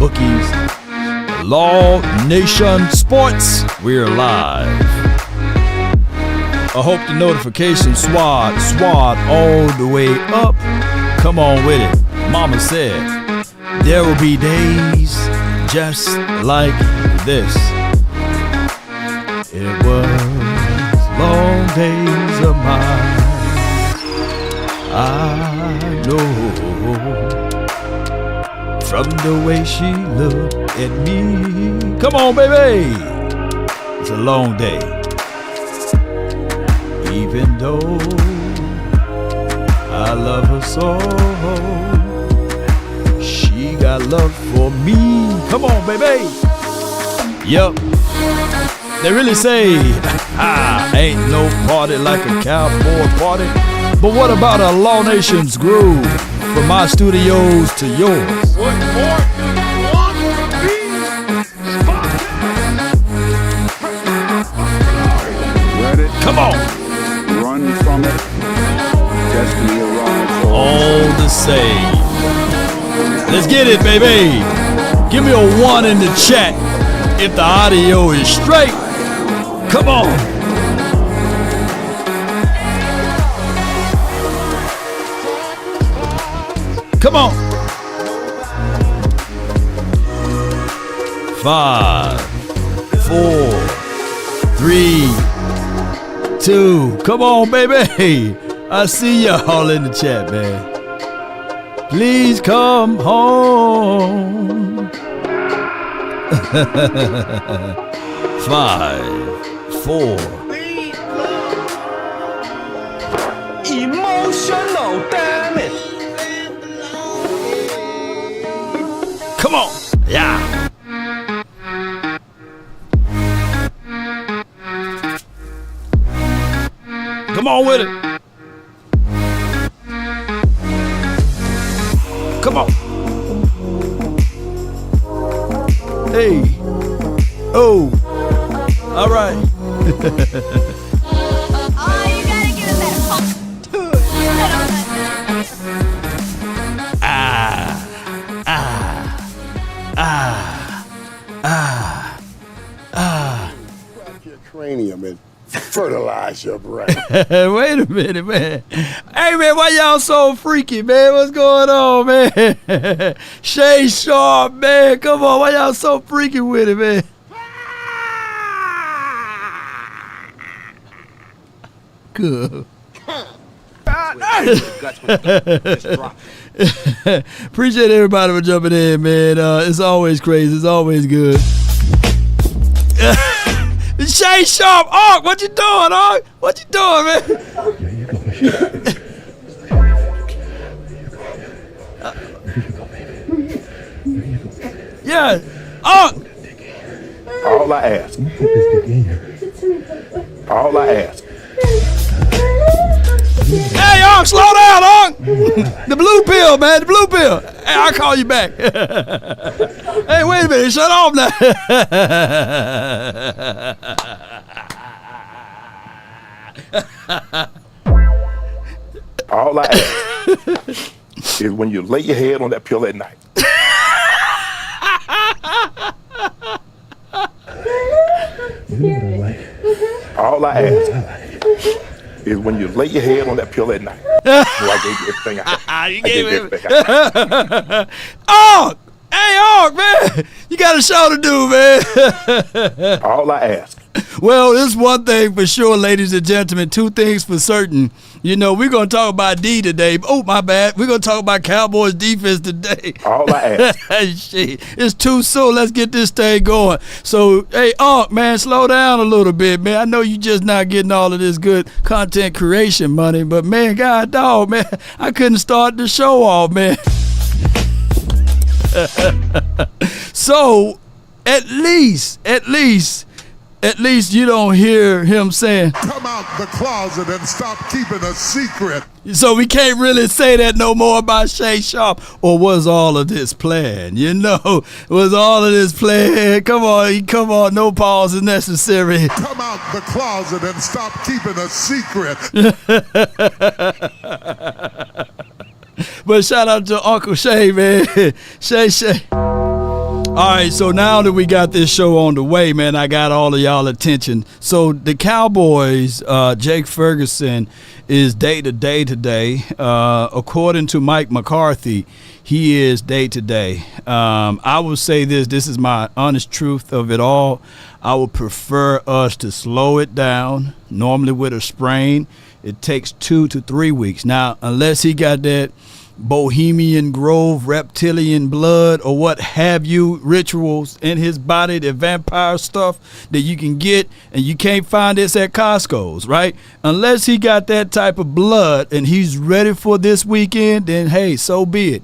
bookies. Law Nation Sports, we're live. I hope the notification swat all the way up. Come on with it. Mama said, there will be days just like this. It was long days of mine. I know from the way she looked at me. Come on, baby. It's a long day. Even though I love her so, she got love for me. Come on, baby. Yup. They really say, ain't no party like a cowboy party. But what about a Law Nation's groove? From my studios to yours. What more do you want to be? Ready? Come on. Run from it. Destiny arrives. All the same. Let's get it, baby. Give me a 1 in the chat if the audio is straight. Come on. Come on. 5, 4, 3, 2. Come on, baby. I see y'all in the chat, man. Please come home. 5, 4. Emotional damage. Come on. Yeah. Come on with it. Come on. Hey. Oh. All right. Oh, you gotta give it that pop to it. Crack your cranium and fertilize your brain. Wait a minute, man. Hey, man, why y'all so freaky, man? What's going on, man? Shay Sharp, man. Come on, why y'all so freaky with it, man? Good. Appreciate everybody for jumping in, man. It's always crazy. It's always good. Shay Sharp, Ark, what you doing, Ark? What you doing, man? Yeah, Ark. All I ask. All I ask. Hey, Ark, slow down, Ark. The blue pill, man, the blue pill. Hey, I'll call you back. Hey, wait a minute, shut off now. All I ask is when you lay your head on that pill at night. All I ask is when you lay your head on that pill at night. I gave you everything I had. You gave everything. Ark! Hey, Ark, man! You got a show to do, man. All I ask. Well, there's one thing for sure, ladies and gentlemen. 2 things for certain. You know, we're going to talk about D today. Oh, my bad. We're going to talk about Cowboys defense today. All I ask. Shit, it's too soon. Let's get this thing going. So, hey, Ark, man, slow down a little bit, man. I know you just not getting all of this good content creation money, but, man, God dog, man, I couldn't start the show off, man. So, at least you don't hear him saying, Come out the closet and stop keeping a secret. so we can't really say that no more about Shay Sharp. Or was all of this planned? You know, was all of this planned? Come on, no pause is necessary. Come out the closet and stop keeping a secret. But shout out to Uncle Shay, man. Shay. All right, so now that we got this show on the way, man, I got all of y'all attention. So the Cowboys, Jake Ferguson is day-to-day today. According to Mike McCarthy, he is day-to-day. I will say this is my honest truth of it all. I would prefer us to slow it down. Normally with a sprain, it takes 2 to 3 weeks. Now, unless he got that Bohemian Grove reptilian blood or what have you rituals in his body, the vampire stuff that you can get, and you can't find this at Costco's, right? Unless he got that type of blood and he's ready for this weekend, then hey, so be it.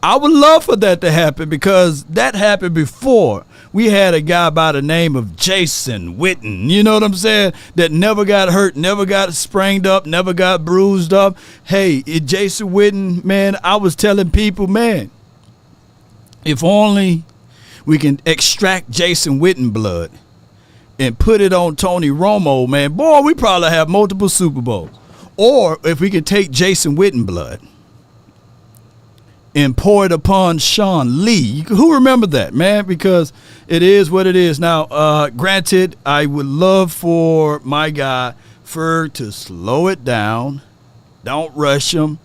I would love for that to happen because that happened before. We had a guy by the name of Jason Witten, you know what I'm saying, that never got hurt, never got sprained up, never got bruised up. Hey, Jason Witten, man, I was telling people, man, if only we can extract Jason Witten blood and put it on Tony Romo, man, boy, we probably have multiple Super Bowls. Or if we could take Jason Witten blood and pour it upon Sean Lee. Who remember that, man? Because it is what it is. Now, granted, I would love for my guy, Ferg, to slow it down. Don't rush him.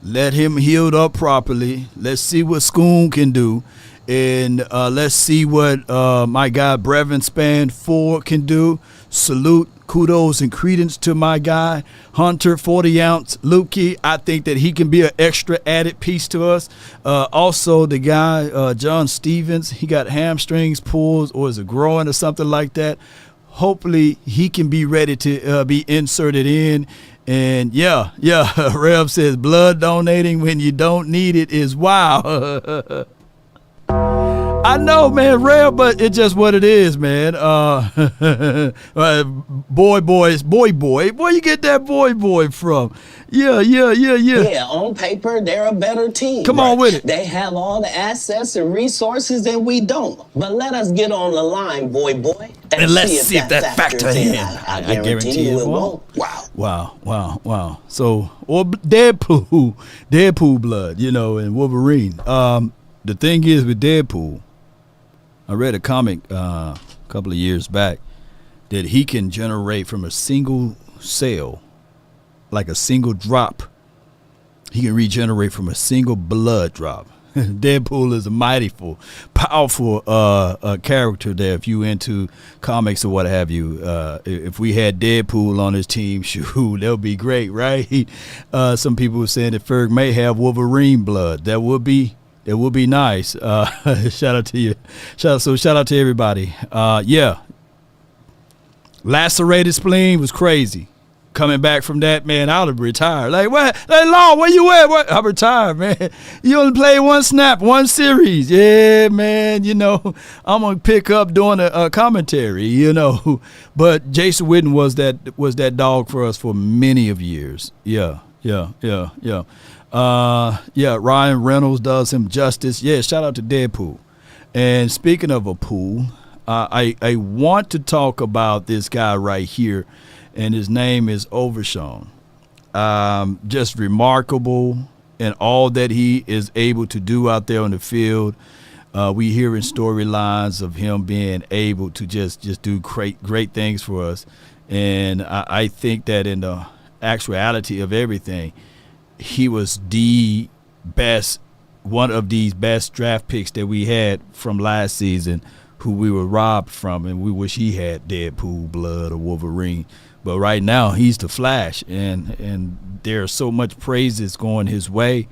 Let him heal up properly. Let's see what Schoon can do. And let's see what my guy, Brevin Span 4 can do. Salute, kudos, and credence to my guy, Hunter 40-ounce Lukey. I think that he can be an extra added piece to us. Also, the guy, John Stevens, he got hamstrings pulled or is it growing or something like that. Hopefully, he can be ready to be inserted in. And, yeah, Rev says blood donating when you don't need it is wild. I know, man, rare, but it's just what it is, man. Boy, where you get that boy from? Yeah. Yeah, on paper, they're a better team. Come on with it. They have all the assets and resources that we don't. But let us get on the line, boy. And let's see if that factors in. I guarantee you it won't. Wow. So, or Deadpool blood, you know, and Wolverine. The thing is with Deadpool, I read a comic a couple of years back that he can generate from a single cell, like a single drop. He can regenerate from a single blood drop. Deadpool is a mighty powerful character there if you into comics or what have you. If we had Deadpool on his team, shoot, that would be great, right? Some people were saying that Ferg may have Wolverine blood. That would be nice. Shout out to you. Shout out to everybody. Yeah. Lacerated spleen was crazy. Coming back from that, man, I would have retired. Like, what? Hey, Law, where you at? What? I'm retired, man. You only played one snap, one series. Yeah, man, you know, I'm going to pick up doing a commentary, you know. But Jason Witten was that dog for us for many of years. Yeah. Ryan Reynolds does him justice. Yeah, shout out to Deadpool. And speaking of a pool, I want to talk about this guy right here, and his name is Overshawn. Just remarkable in all that he is able to do out there on the field. We hearing storylines of him being able to just do great things for us. And I think that in the actuality of everything, he was the best, one of these best draft picks that we had from last season, who we were robbed from, and we wish he had Deadpool blood or Wolverine. But right now, he's the Flash, and there's so much praises going his way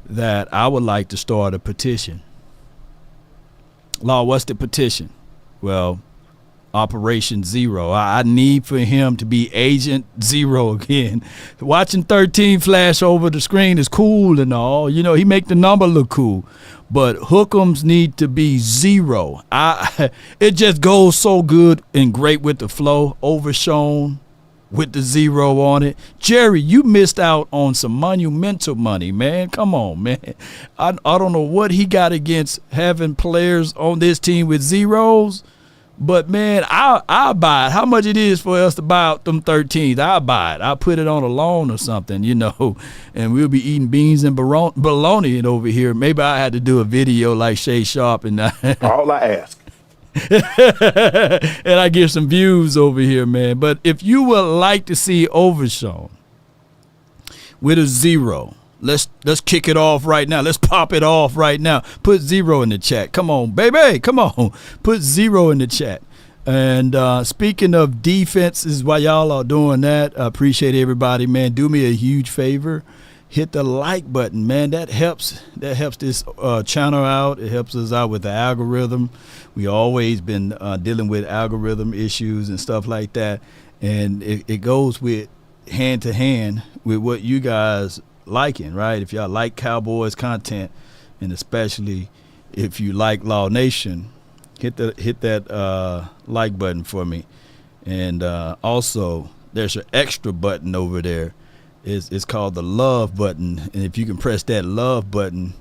that I would like to start a petition. Law, what's the petition? Well, Operation Zero. I need for him to be Agent Zero again. Watching 13 flash over the screen is cool and all. You know, he make the number look cool. But hook'ems need to be zero. It just goes so good and great with the flow. Overshown with the zero on it. Jerry, you missed out on some monumental money, man. Come on, man. I don't know what he got against having players on this team with zeros, But man, I'll buy it. How much it is for us to buy out them 13s? I'll buy it. I'll put it on a loan or something, and we'll be eating beans and bologna over here. Maybe I had to do a video like Shay Sharp and All I ask. and I get some views over here, man. But if you would like to see Overshown with a 0, let's kick it off right now. Let's pop it off right now. Put 0 in the chat. Come on, baby. Come on. Put 0 in the chat. And speaking of defenses, while y'all are doing that, I appreciate everybody, man. Do me a huge favor. Hit the like button, man. That helps this channel out. It helps us out with the algorithm. We always been dealing with algorithm issues and stuff like that. And it goes with hand to hand with what you guys liking, right? If y'all like Cowboys content, and especially if you like Law Nation, hit that like button for me. And also, there's an extra button over there. It's called the love button, and if you can press that love button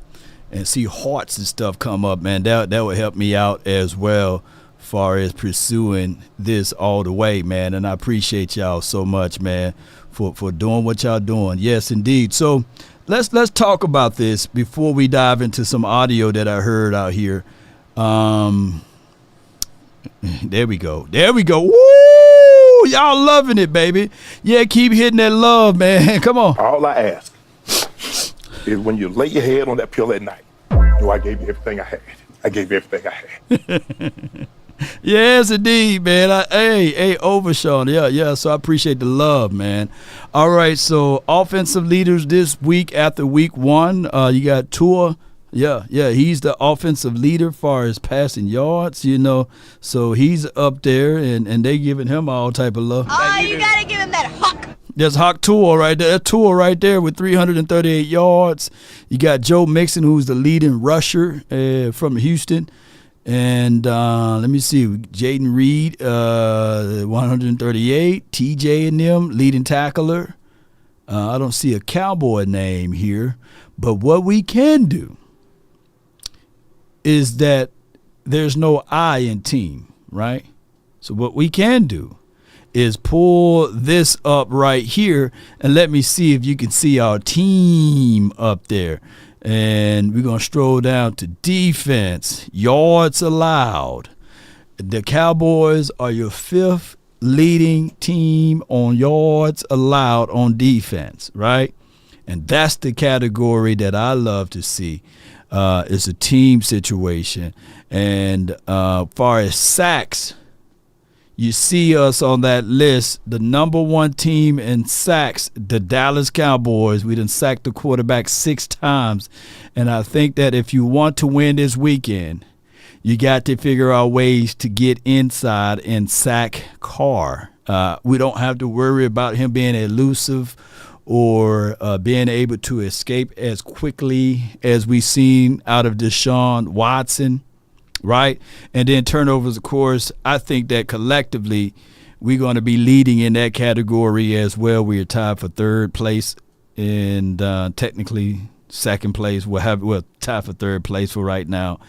and see hearts and stuff come up, man, that would help me out as well, far as pursuing this all the way, man. And I appreciate y'all so much, man, for doing what y'all doing. Yes, indeed. So let's talk about this before we dive into some audio that I heard out here. There we go. Woo! Y'all loving it, baby. Yeah, keep hitting that love, man. Come on. All I ask is when you lay your head on that pillow at night, I gave you everything I had. I gave you everything I had. Yes, indeed, man. Hey, Overshawn. Yeah. So I appreciate the love, man. All right, so offensive leaders this week after week 1. You got Tua. Yeah, he's the offensive leader far as passing yards, so he's up there, and they giving him all type of love. Oh, you gotta give him that Hawk. There's Hawk Tua right there. Tua right there with 338 yards. You got Joe Mixon, who's the leading rusher from Houston. And let me see, Jaden Reed, 138. TJ and them, leading tackler. I don't see a Cowboy name here, but what we can do is that there's no I in team, right? So what we can do is pull this up right here and let me see if you can see our team up there. And we're going to stroll down to defense, yards allowed. The Cowboys are your 5th leading team on yards allowed on defense, right? And that's the category that I love to see. It's a team situation. And far as sacks, you see us on that list, the number 1 team in sacks, the Dallas Cowboys. We done sacked the quarterback 6 times. And I think that if you want to win this weekend, you got to figure out ways to get inside and sack Carr. We don't have to worry about him being elusive or being able to escape as quickly as we've seen out of Deshaun Watson, right? And then turnovers, of course, I think that collectively we're going to be leading in that category as well. We are tied for 3rd place, and technically 2nd place. We'll tie for 3rd place for right now.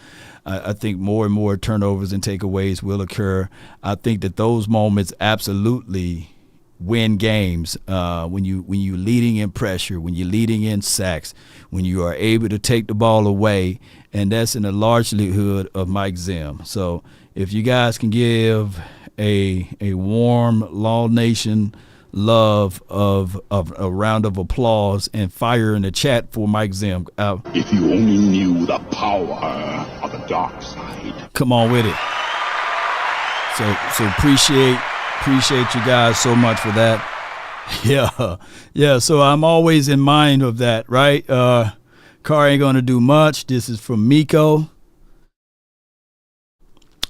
I think more and more turnovers and takeaways will occur. I think that those moments absolutely win games when you leading in pressure, when you're leading in sacks, when you are able to take the ball away, and that's in the largelyhood of Mike Zim. So if you guys can give a warm Law Nation love of a round of applause and fire in the chat for Mike Zim. If you only knew the power of the dark side. Come on with it. So appreciate you guys so much for that. Yeah. So I'm always in mind of that, right? Carr ain't gonna do much. This is from Miko.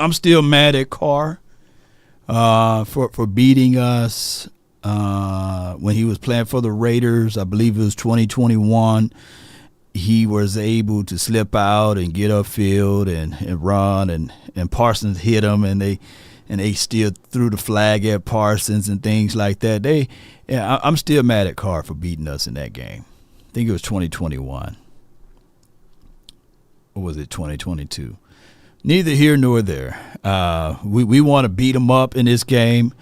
I'm still mad at Carr for beating us when he was playing for the Raiders. I believe it was 2021. He was able to slip out and get upfield and run, and Parsons hit him, and they still threw the flag at Parsons and things like that. I'm still mad at Carr for beating us in that game. I think it was 2021. Or was it 2022? Neither here nor there. We want to beat them up in this game.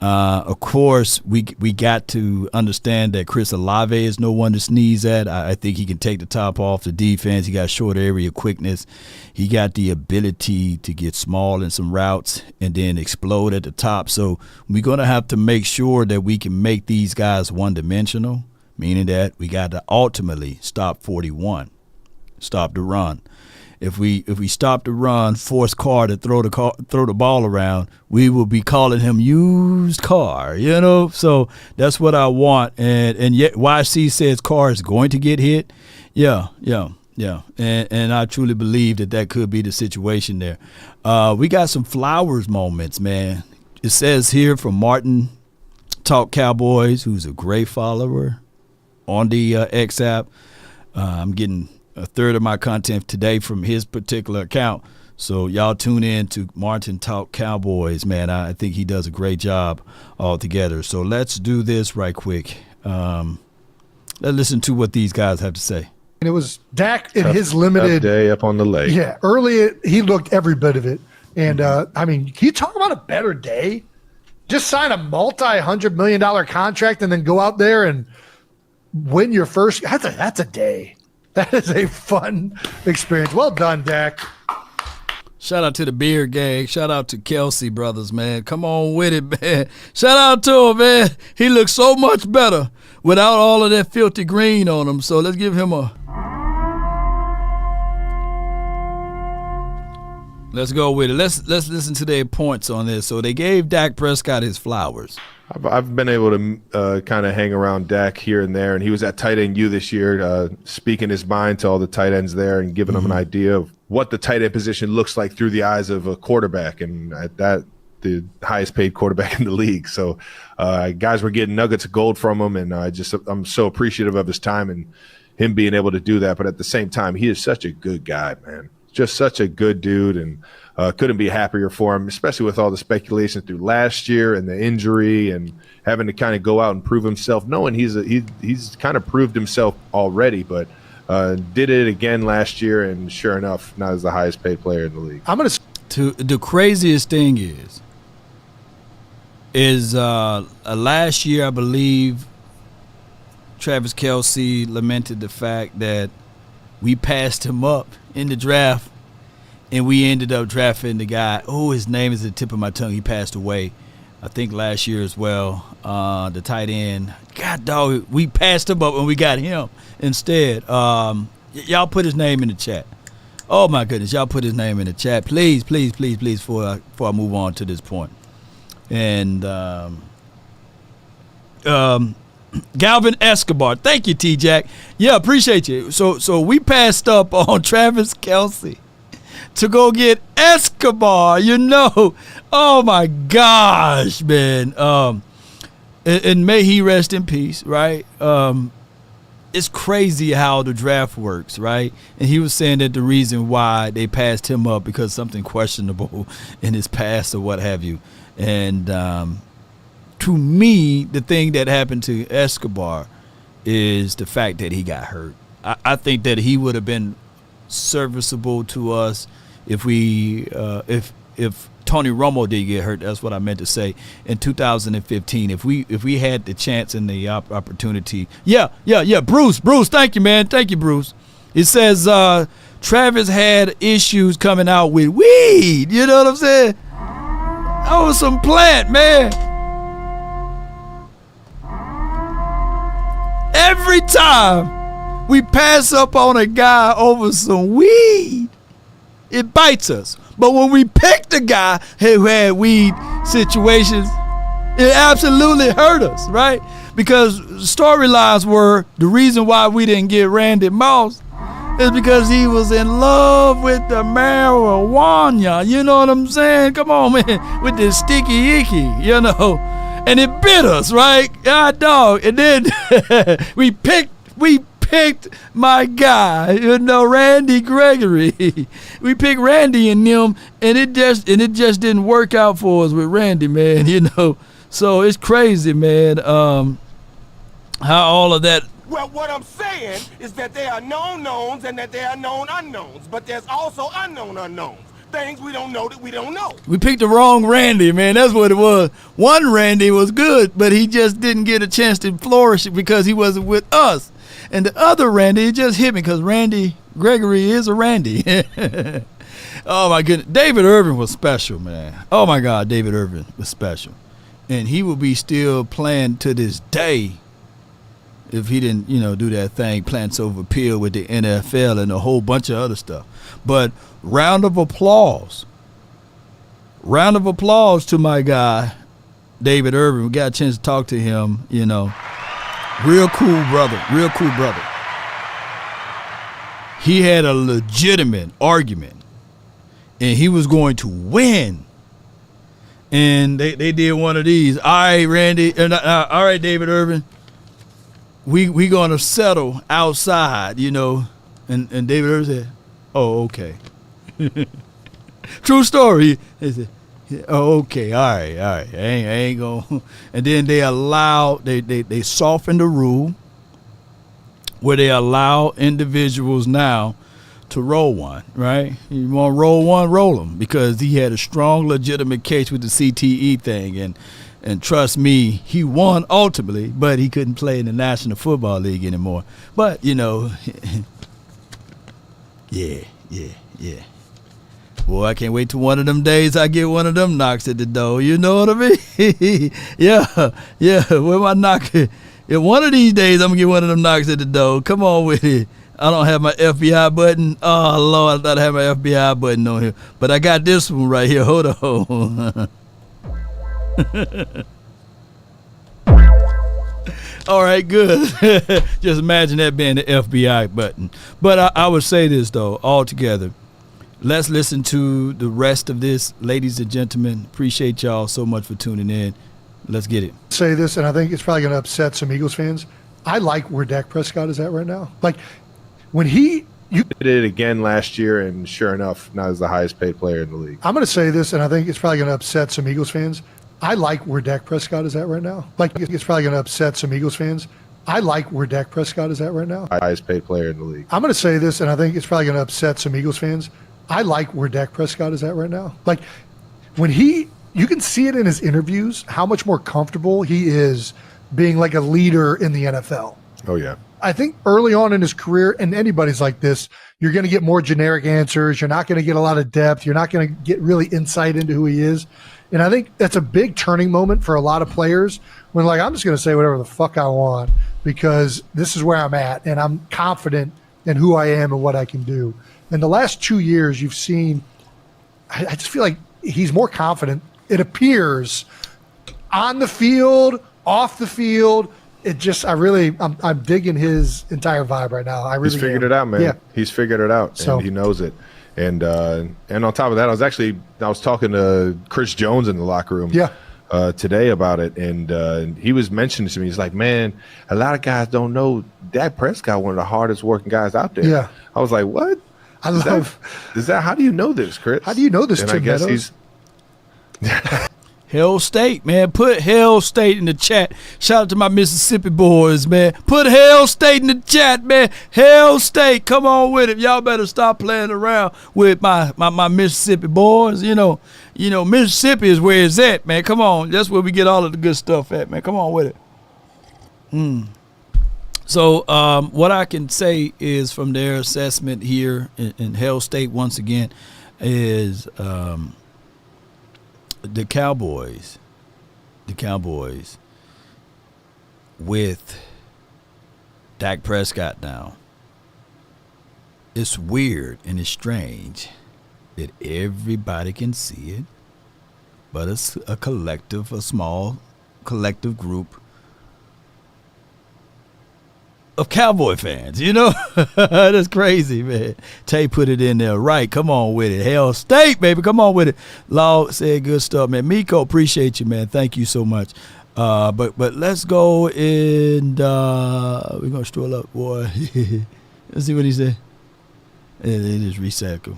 Of course, we got to understand that Chris Olave is no one to sneeze at. I think he can take the top off the defense. He got short area quickness. He got the ability to get small in some routes and then explode at the top. So we're going to have to make sure that we can make these guys one-dimensional, meaning that we got to ultimately stop 41, stop the run. If we stop the run, force Carr to throw the ball around, we will be calling him used Carr, So that's what I want. And yet YC says Carr is going to get hit. Yeah. And I truly believe that could be the situation there. We got some Flowers moments, man. It says here from Martin Talk Cowboys, who's a great follower on the X app. I'm getting a third of my content today from his particular account. So y'all tune in to Martin Talk Cowboys, man. I think he does a great job altogether. So let's do this right quick. Let's listen to what these guys have to say. And it was Dak in his limited day up on the lake. Yeah, early he looked every bit of it. And can you talk about a better day? Just sign a multi-$100 million contract and then go out there and win your first. That's a day. That is a fun experience. Well done, Dak. Shout out to the Beard Gang. Shout out to Kelsey brothers, man. Come on with it, man. Shout out to him, man. He looks so much better without all of that filthy green on him. So let's give him a. Let's go with it. Let's listen to their points on this. So they gave Dak Prescott his flowers. I've been able to kind of hang around Dak here and there, and he was at tight end U this year, speaking his mind to all the tight ends there and giving them an idea of what the tight end position looks like through the eyes of a quarterback, and at that, the highest paid quarterback in the league. So guys were getting nuggets of gold from him, and I'm so appreciative of his time and him being able to do that. But at the same time, he is such a good guy, man. Just such a good dude, and couldn't be happier for him, especially with all the speculation through last year and the injury and having to kind of go out and prove himself, knowing he's kind of proved himself already, but did it again last year, and sure enough, now is the highest paid player in the league. The craziest thing is last year, I believe, Travis Kelce lamented the fact that we passed him up in the draft, and we ended up drafting the guy. Oh, his name is at the tip of my tongue. He passed away, I think, last year as well. The tight end. God, dog, we passed him up and we got him instead. Y'all put his name in the chat. Oh, my goodness. Y'all put his name in the chat. Please, please, please, please, before I move on to this point. And Galvin Escobar. Thank you, T-Jack. Yeah, appreciate you. So we passed up on Travis Kelce to go get Escobar, Oh, my gosh, man. And may he rest in peace, right? It's crazy how the draft works, right? And he was saying that the reason why they passed him up because something questionable in his past or what have you. And to me, the thing that happened to Escobar is the fact that he got hurt. I think that he would have been serviceable to us if Tony Romo did get hurt. That's what I meant to say. In 2015, if we had the chance and the opportunity. Yeah. Bruce, thank you, man. Thank you, Bruce. It says Travis had issues coming out with weed. You know what I'm saying? That was some plant, man. Every time we pass up on a guy over some weed, it bites us. But when we pick the guy who had weed situations, it absolutely hurt us, right? Because storylines were the reason why we didn't get Randy Moss is because he was in love with the marijuana. You know what I'm saying? Come on, man, with this sticky icky, And it bit us, right? God, dog. And then we picked my guy, Randy Gregory. We picked Randy and them, and it just didn't work out for us with Randy, man. So it's crazy, man. How all of that. Well, what I'm saying is that there are known knowns and that there are known unknowns, but there's also unknown unknowns. things we don't know that we don't know. We picked the wrong Randy, man. That's what it was. One Randy was good, but he just didn't get a chance to flourish because he wasn't with us. And the other Randy, it just hit me because Randy Gregory is a Randy. Oh, my goodness. David Irvin was special, man. Oh, my God, David Irvin was special. And he will be still playing to this day if he didn't, do that thing, Plants Over Pill with the NFL and a whole bunch of other stuff. But round of applause. Round of applause to my guy, David Irvin. We got a chance to talk to him, Real cool brother. Real cool brother. He had a legitimate argument, and he was going to win. And they did one of these. All right, Randy. All right, David Irvin. We gonna settle outside, And David Irvin said, "Oh, okay." True story. He said, "Oh, okay. All right. I ain't gonna." And then they softened the rule where they allow individuals now to roll one, right? You want to roll one, roll them, because he had a strong, legitimate case with the CTE thing, and trust me, he won ultimately, but he couldn't play in the National Football League anymore. But yeah. Boy, I can't wait till one of them days I get one of them knocks at the door. You know what I mean? yeah. Where my knock? One of these days I'm gonna get one of them knocks at the door. Come on with it. I don't have my FBI button. Oh, Lord, I thought I had my FBI button on here. But I got this one right here. Hold on. All right, good. Just imagine that being the FBI button. But I would say this, though, altogether. Let's listen to the rest of this. Ladies and gentlemen, appreciate y'all so much for tuning in. Let's get it. Say this, and I think it's probably going to upset some Eagles fans. I like where Dak Prescott is at right now. Like, when you did it again last year, and sure enough, now he's the highest paid player in the league. I'm going to say this, and I think it's probably going to upset some Eagles fans. I like where Dak Prescott is at right now. Like, it's probably going to upset some Eagles fans. I like where Dak Prescott is at right now. Highest paid player in the league. I'm going to say this, and I think it's probably going to upset some Eagles fans. I like where Dak Prescott is at right now. Like, when you can see it in his interviews, how much more comfortable he is being like a leader in the NFL. Oh, yeah. I think early on in his career, and anybody's like this, you're going to get more generic answers. You're not going to get a lot of depth. You're not going to get really insight into who he is. And I think that's a big turning moment for a lot of players when, like, I'm just going to say whatever the fuck I want because this is where I'm at, and I'm confident in who I am and what I can do. In the last 2 years, you've seen, I just feel like he's more confident. It appears on the field, off the field. It just, I'm digging his entire vibe right now. He's figured it out, man. Yeah. He's figured it out, and he knows it. And on top of that, I was talking to Chris Jones in the locker room today about it, and he was mentioning to me, he's like, man, a lot of guys don't know Dak Prescott, one of the hardest working guys out there. Yeah. I was like, what? Is that how do you know this, Chris? How do you know this, and Tim I guess Meadows? Hell State, man. Put Hell State in the chat. Shout out to my Mississippi boys, man. Put Hell State in the chat, man. Hell State, come on with it. Y'all better stop playing around with my Mississippi boys. Mississippi is where it's at, man. Come on. That's where we get all of the good stuff at, man. Come on with it. So what I can say is from their assessment here in Hell State, once again, is the Cowboys with Dak Prescott now. It's weird and it's strange that everybody can see it, but it's a small collective group of Cowboy fans, That's crazy, man. Tay put it in there right. Come on with it. Hell State, baby. Come on with it. Law said good stuff, man. Miko, appreciate you, man. Thank you so much. But let's go and we're gonna stroll up, boy. Let's see what he said. It is recycle.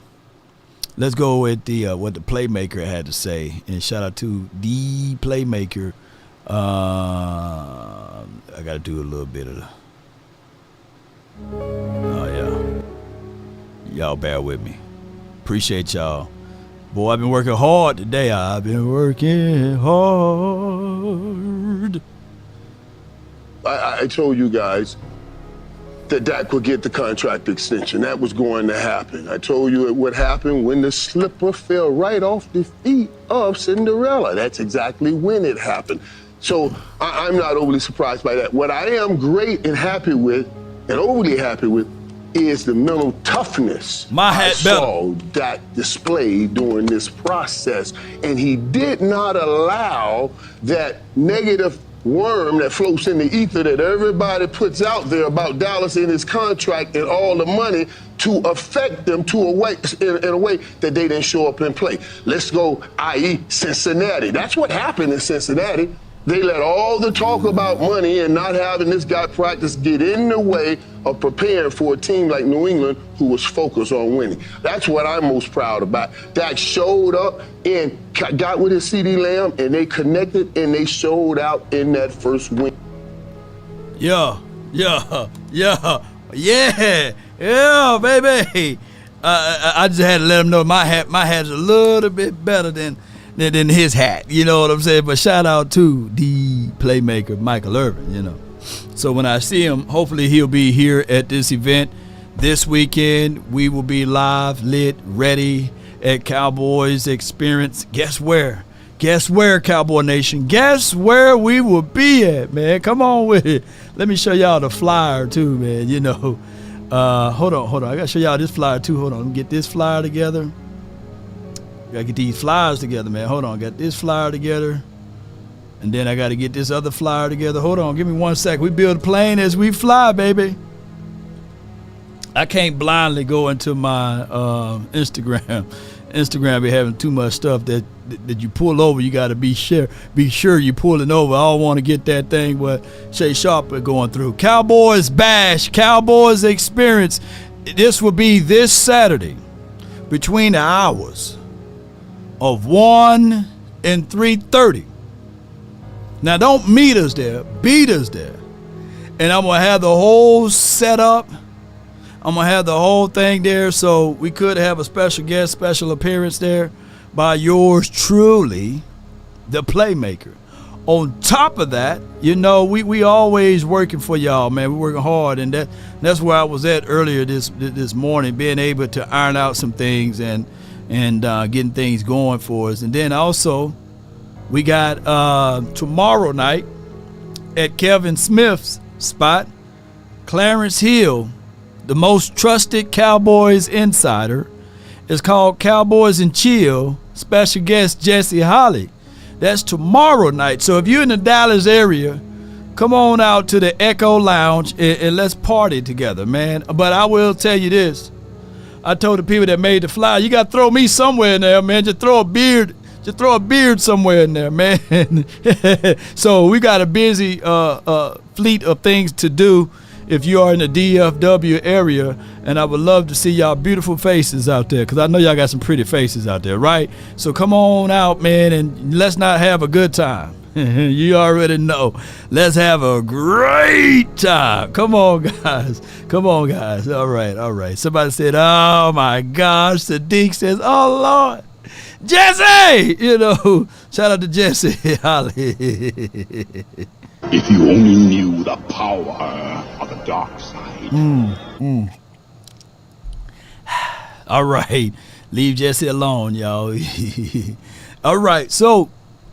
Let's go with the what the playmaker had to say, and shout out to the playmaker. I gotta do a little bit of the. Oh, yeah. Y'all bear with me. Appreciate y'all. Boy, I've been working hard today. I've been working hard. I told you guys that Dak would get the contract extension. That was going to happen. I told you it would happen when the slipper fell right off the feet of Cinderella. That's exactly when it happened. So I'm not overly surprised by that. What I am great and happy with, and overly happy with, is the mental toughness I saw Dak display during this process. And he did not allow that negative worm that floats in the ether that everybody puts out there about Dallas and his contract and all the money to affect them in a way that they didn't show up and play. Let's go, i.e. Cincinnati. That's what happened in Cincinnati. They let all the talk about money and not having this guy practice get in the way of preparing for a team like New England who was focused on winning. That's what I'm most proud about. Dak showed up and got with his CeeDee Lamb, and they connected, and they showed out in that first win. Yeah, baby. I just had to let him know my hat's a little bit better than his hat, you know what I'm saying? But shout out to the playmaker, Michael Irvin, you know. So when I see him, hopefully he'll be here at this event this weekend. We will be live, lit, ready at Cowboys Experience. Guess where? Guess where, Cowboy Nation? Guess where we will be at, man? Come on with it. Let me show y'all the flyer too, man, you know. Hold on. I got to show y'all this flyer too. Hold on. Let me get this flyer together. Gotta get these flyers together, man. Hold on, got this flyer together. And then I gotta get this other flyer together. Hold on, give me 1 sec. We build a plane as we fly, baby. I can't blindly go into my Instagram. Instagram be having too much stuff that you pull over. You gotta be sure you're pulling over. I don't want to get that thing what Shay Sharp are going through. Cowboys Bash, Cowboys Experience. This will be this Saturday between the hours of 1 and 3:30. Now don't meet us there, beat us there. And I'm gonna have the whole setup. I'm gonna have the whole thing there, so we could have a special guest, special appearance there by yours truly, the playmaker. On top of that, you know, we always working for y'all, man. We're working hard, and that's where I was at earlier this morning, being able to iron out some things and getting things going for us. And then also we got tomorrow night at Kevin Smith's spot, Clarence Hill, the most trusted Cowboys insider. It's called Cowboys and Chill, special guest Jesse Holly. That's tomorrow night. So if you're in the Dallas area, come on out to the Echo Lounge and let's party together, man. But I will tell you this. I told the people that made the flyer, you got to throw me somewhere in there, man. Just throw a beard somewhere in there, man. So we got a busy fleet of things to do if you are in the DFW area, and I would love to see y'all beautiful faces out there, because I know y'all got some pretty faces out there, right? So come on out, man, and let's not have a good time. You already know. Let's have a great time. Come on, guys. All right. Somebody said, oh, my gosh. Sadiq says, oh, Lord. Jesse! You know, shout out to Jesse Holly. If you only knew the power of the dark side. All right. Leave Jesse alone, y'all. All right. So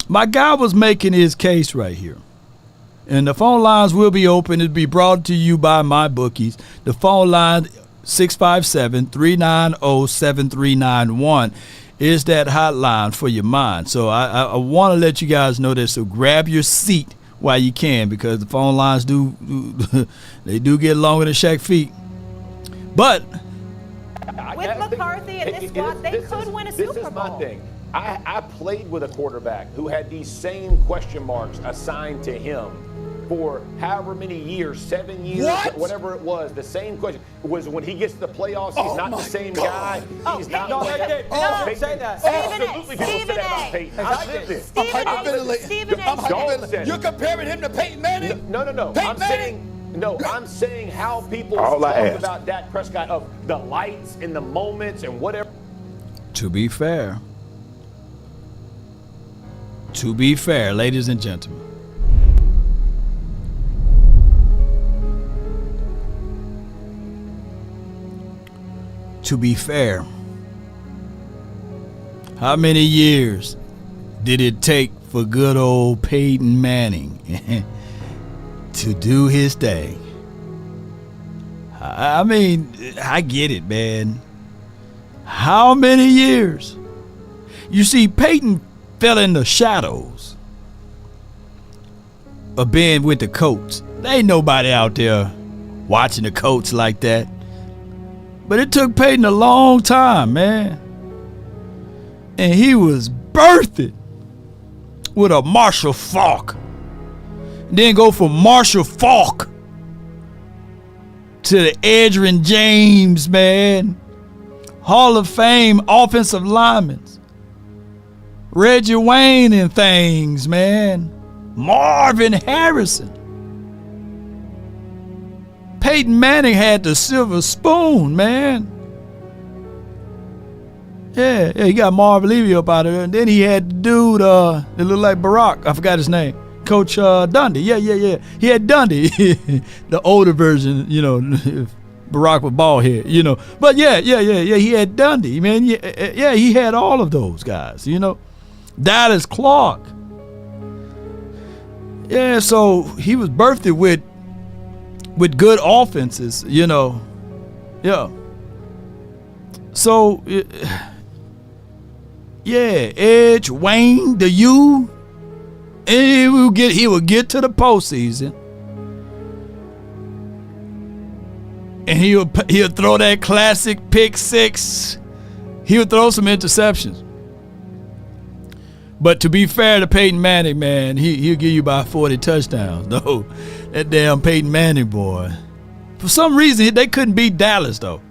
my guy was making his case right here. And the phone lines will be open. It'll be brought to you by my bookies. The phone line, 657-390-7391. Is that hotline for your mind. So I want to let you guys know this. So grab your seat while you can, because the phone lines do get longer than Shaq feet. But With McCarthy and this squad, they could win a Super Bowl. This is my thing. I played with a quarterback who had these same question marks assigned to him for however many years, 7 years, whatever it was. The same question was when he gets to the playoffs, he's not the same guy. He's not. Don't say that. Absolutely, people say that about Peyton. I live this. You're comparing him to Peyton Manning? No. I'm saying how people talk about Dak Prescott, of the lights and the moments and whatever. To be fair, To be fair, ladies and gentlemen, to be fair, how many years did it take for good old Peyton Manning to do his thing? I mean, I get it, man. How many years? You see, Peyton fell in the shadows of being with the Colts. There ain't nobody out there watching the Colts like that. But it took Peyton a long time, man. And he was birthed with a Marshall Faulk. Then go from Marshall Faulk to the Edgerrin James, man. Hall of Fame offensive linemen. Reggie Wayne and things, man. Marvin Harrison. Peyton Manning had the silver spoon, man. Yeah, he got Marv Levy up out of there. And then he had the dude that looked like Barack. I forgot his name. Coach Dundee. Yeah. He had Dundee. The older version, Barack with bald head, But yeah. He had Dundee, man. Yeah, he had all of those guys, Dallas Clark. Yeah, so he was birthed with good offenses, Yeah. So, Edge, Wayne, the U, and he would get to the postseason, and he'll throw that classic pick six. He'll throw some interceptions. But to be fair to Peyton Manning, man, he'll give you about 40 touchdowns. No, that damn Peyton Manning boy. For some reason, they couldn't beat Dallas, though.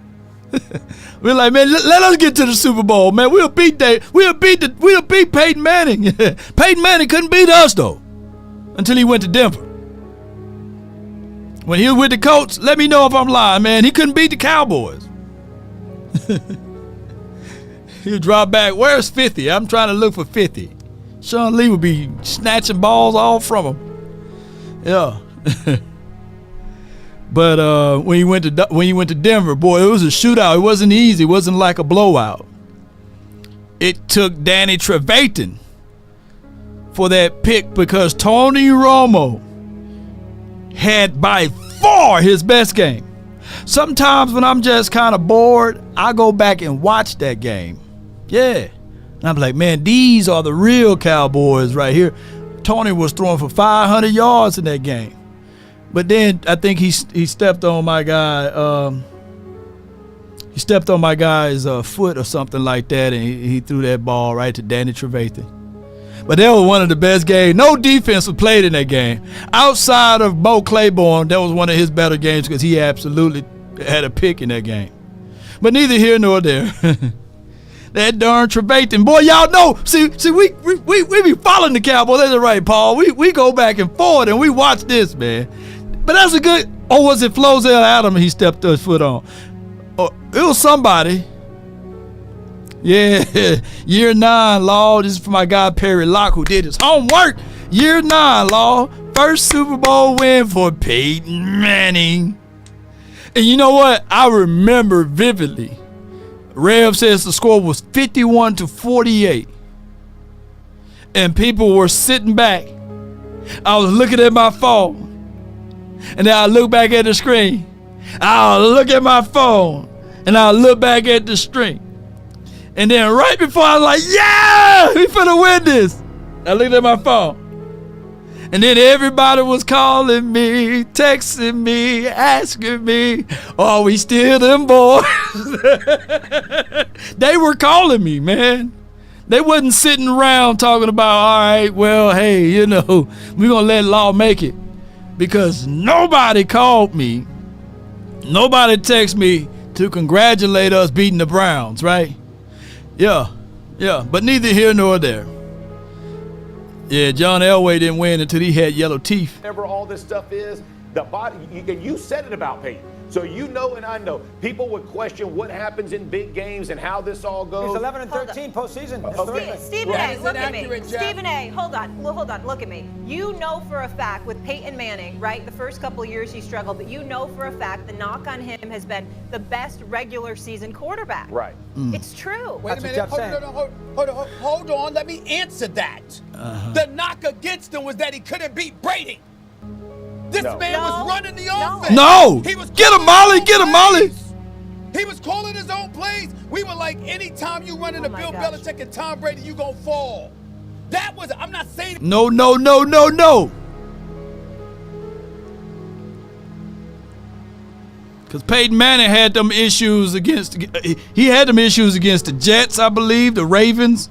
We're like, man, let us get to the Super Bowl, man. We'll beat Peyton Manning. Peyton Manning couldn't beat us, though, until he went to Denver. When he was with the Colts, let me know if I'm lying, man. He couldn't beat the Cowboys. He'll drop back. Where's 50? I'm trying to look for 50. Sean Lee would be snatching balls all from him. Yeah. But when he went to Denver, boy, it was a shootout. It wasn't easy. It wasn't like a blowout. It took Danny Trevathan for that pick because Tony Romo had by far his best game. Sometimes when I'm just kind of bored, I go back and watch that game. Yeah. And I'm like, man, these are the real Cowboys right here. Tony was throwing for 500 yards in that game. But then I think he stepped on my guy. He stepped on my guy's foot or something like that, and he threw that ball right to Danny Trevathan. But that was one of the best games. No defense was played in that game. Outside of Bo Claiborne, that was one of his better games because he absolutely had a pick in that game. But neither here nor there. That darn Trevathan. Boy, y'all know. See, we be following the Cowboys. That's right, Paul. We go back and forth, and we watch this, man. But that's a good. Oh, was it Flozell Adams he stepped his foot on? Oh, it was somebody. Yeah, year 9, Law. This is for my guy Perry Locke, who did his homework. Year 9, Law. First Super Bowl win for Peyton Manning. And you know what? I remember vividly. Rev says the score was 51-48. And people were sitting back. I was looking at my phone. And then I look back at the screen. I'll look at my phone. And I'll look back at the screen. And then right before I was like, yeah, we finna win this. I looked at my phone. And then everybody was calling me, texting me, asking me, are we still them boys? They were calling me, man. They wasn't sitting around talking about, all right, well, hey, we're going to let Law make it. Because nobody called me. Nobody texted me to congratulate us beating the Browns, right? Yeah. But neither here nor there. Yeah, John Elway didn't win until he had yellow teeth. Whatever all this stuff is, the body, and you said it about Peyton. So you know and I know. People would question what happens in big games and how this all goes. He's 11 and 13 postseason. Stephen A, look at me. Stephen A, hold on, look at me. You know for a fact with Peyton Manning, right? The first couple of years he struggled, but you know for a fact the knock on him has been the best regular season quarterback. Right. It's true. Wait a minute. Hold on. Let me answer that. The knock against him was that he couldn't beat Brady. This man was running the offense. No. Get him, Molly. Get him, Molly. He was calling his own plays. We were like, anytime you run into Bill Belichick and Tom Brady, you gonna fall. That was, I'm not saying. No. Because Peyton Manning had them issues against the Jets, I believe, the Ravens.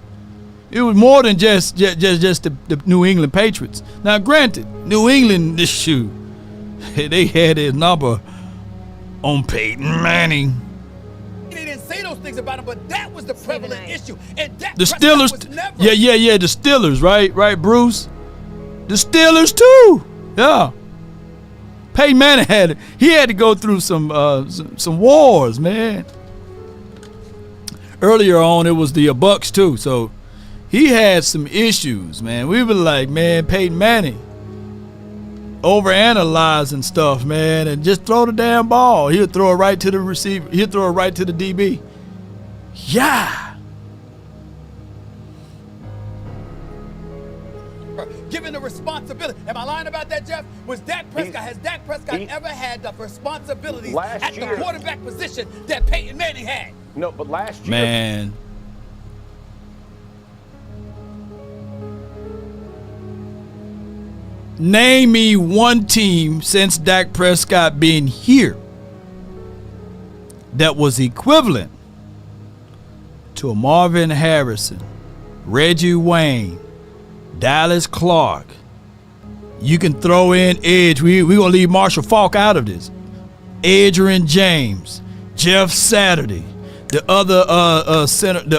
It was more than just the New England Patriots. Now, granted, New England, they had his number on Peyton Manning. They didn't say those things about him, but that was the prevalent issue. And Dak The Prescott Steelers, was never. yeah, the Steelers, right, Bruce? The Steelers too, yeah. Peyton Manning had to go through some wars, man. Earlier on, it was the Bucks too, so he had some issues, man. We were like, man, Peyton Manning overanalyzing stuff, man, and just throw the damn ball. He'll throw it right to the receiver. He'll throw it right to the DB. Yeah. Given the responsibility. Am I lying about that, Jeff? Has Dak Prescott ever had the responsibilities at the quarterback position that Peyton Manning had? No, but last year. Man. Name me one team since Dak Prescott been here that was equivalent to a Marvin Harrison, Reggie Wayne, Dallas Clark. You can throw in Edge. We're going to leave Marshall Faulk out of this. Adrian James, Jeff Saturday, the other offensive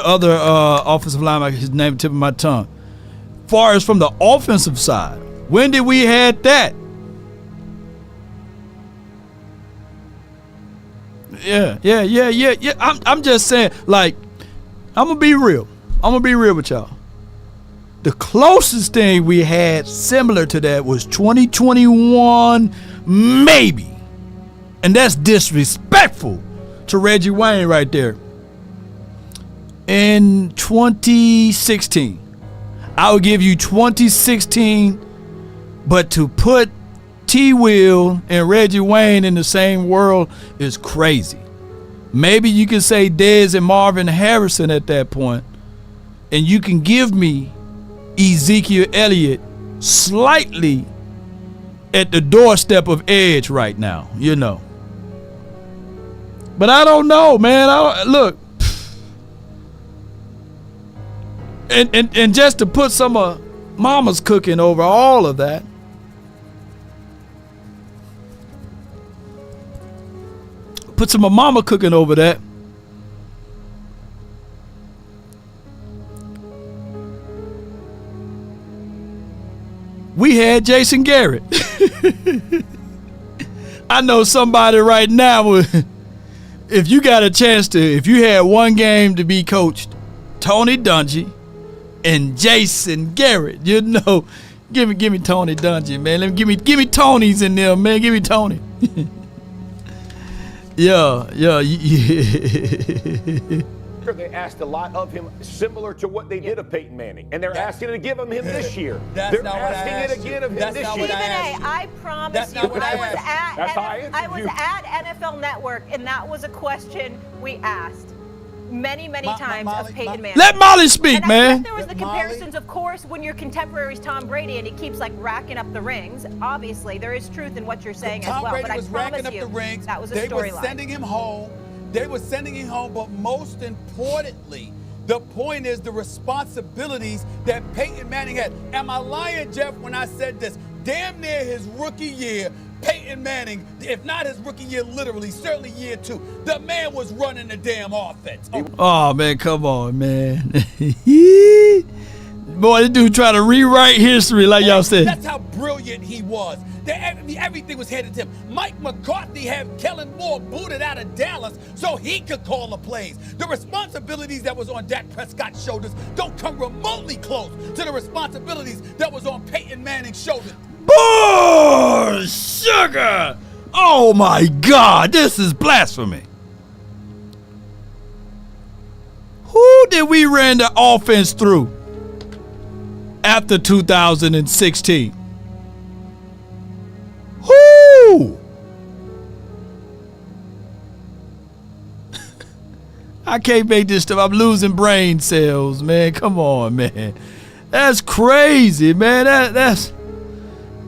lineman, his name tip of my tongue. Far as from the offensive side, when did we had that? Yeah. I'm just saying, like, I'm gonna be real with y'all. The closest thing we had similar to that was 2021, maybe. And that's disrespectful to Reggie Wayne right there. In 2016, I would give you 2016, but to put T. Will and Reggie Wayne in the same world is crazy. Maybe you can say Dez and Marvin Harrison at that point, and you can give me Ezekiel Elliott slightly at the doorstep of Edge right now, you know. But I don't know, man. Look, and just to put some of Mama's cooking over all of that, put some of Mama cooking over that. We had Jason Garrett. I know somebody right now, if you got a chance to, if you had one game to be coached, Tony Dungy and Jason Garrett, you know, give me Tony Dungy, man. Give me Tony's in there, man. Give me Tony. Yeah. They asked a lot of him, similar to what they did of Peyton Manning, and they're asking to give him this year. They're asking it again of him this year. Stephen A, I promise you, I was at NFL Network, and that was a question we asked many times of Peyton Manning. Let Molly speak, man. There was the comparisons, of course, when your contemporary's Tom Brady and he keeps like racking up the rings. Obviously, there is truth in what you're saying as well. Tom Brady But I was promise racking up you, the rings. that was a storyline. storyline. They were sending him home. But most importantly, the point is the responsibilities that Peyton Manning had. Am I lying, Jeff, when I said this? Damn near his rookie year, Peyton Manning, if not his rookie year, literally, certainly year 2, the man was running the damn offense. Oh man, come on, man. Boy, this dude trying to rewrite history, like y'all said. That's how brilliant he was. Everything was handed to him. Mike McCarthy had Kellen Moore booted out of Dallas so he could call the plays. The responsibilities that was on Dak Prescott's shoulders don't come remotely close to the responsibilities that was on Peyton Manning's shoulders. Boy, sugar! Oh my God, this is blasphemy. Who did we run the offense through after 2016? Who? I can't make this stuff. I'm losing brain cells, man. Come on, man. That's crazy, man. That's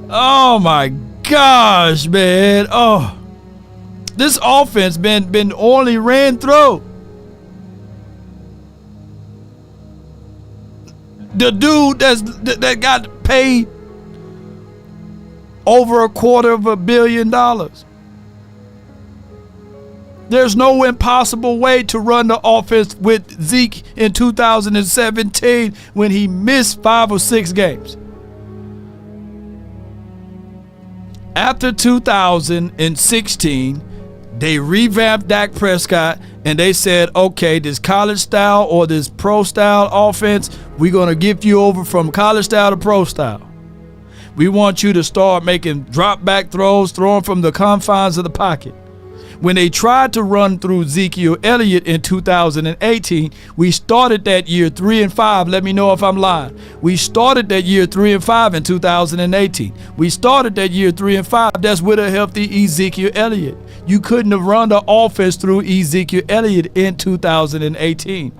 oh my gosh, man. Oh, this offense been only ran through. The dude that got paid over $250 million. There's no impossible way to run the offense with Zeke in 2017 when he missed 5 or 6 games. After 2016, they revamped Dak Prescott and they said, okay, this college style or this pro style offense, we're going to give you over from college style to pro style. We want you to start making drop back throws, throwing from the confines of the pocket. When they tried to run through Ezekiel Elliott in 2018, we started that year 3-5. Let me know if I'm lying. We started that year 3-5 in 2018. We started that year 3-5. That's with a healthy Ezekiel Elliott. You couldn't have run the offense through Ezekiel Elliott in 2018.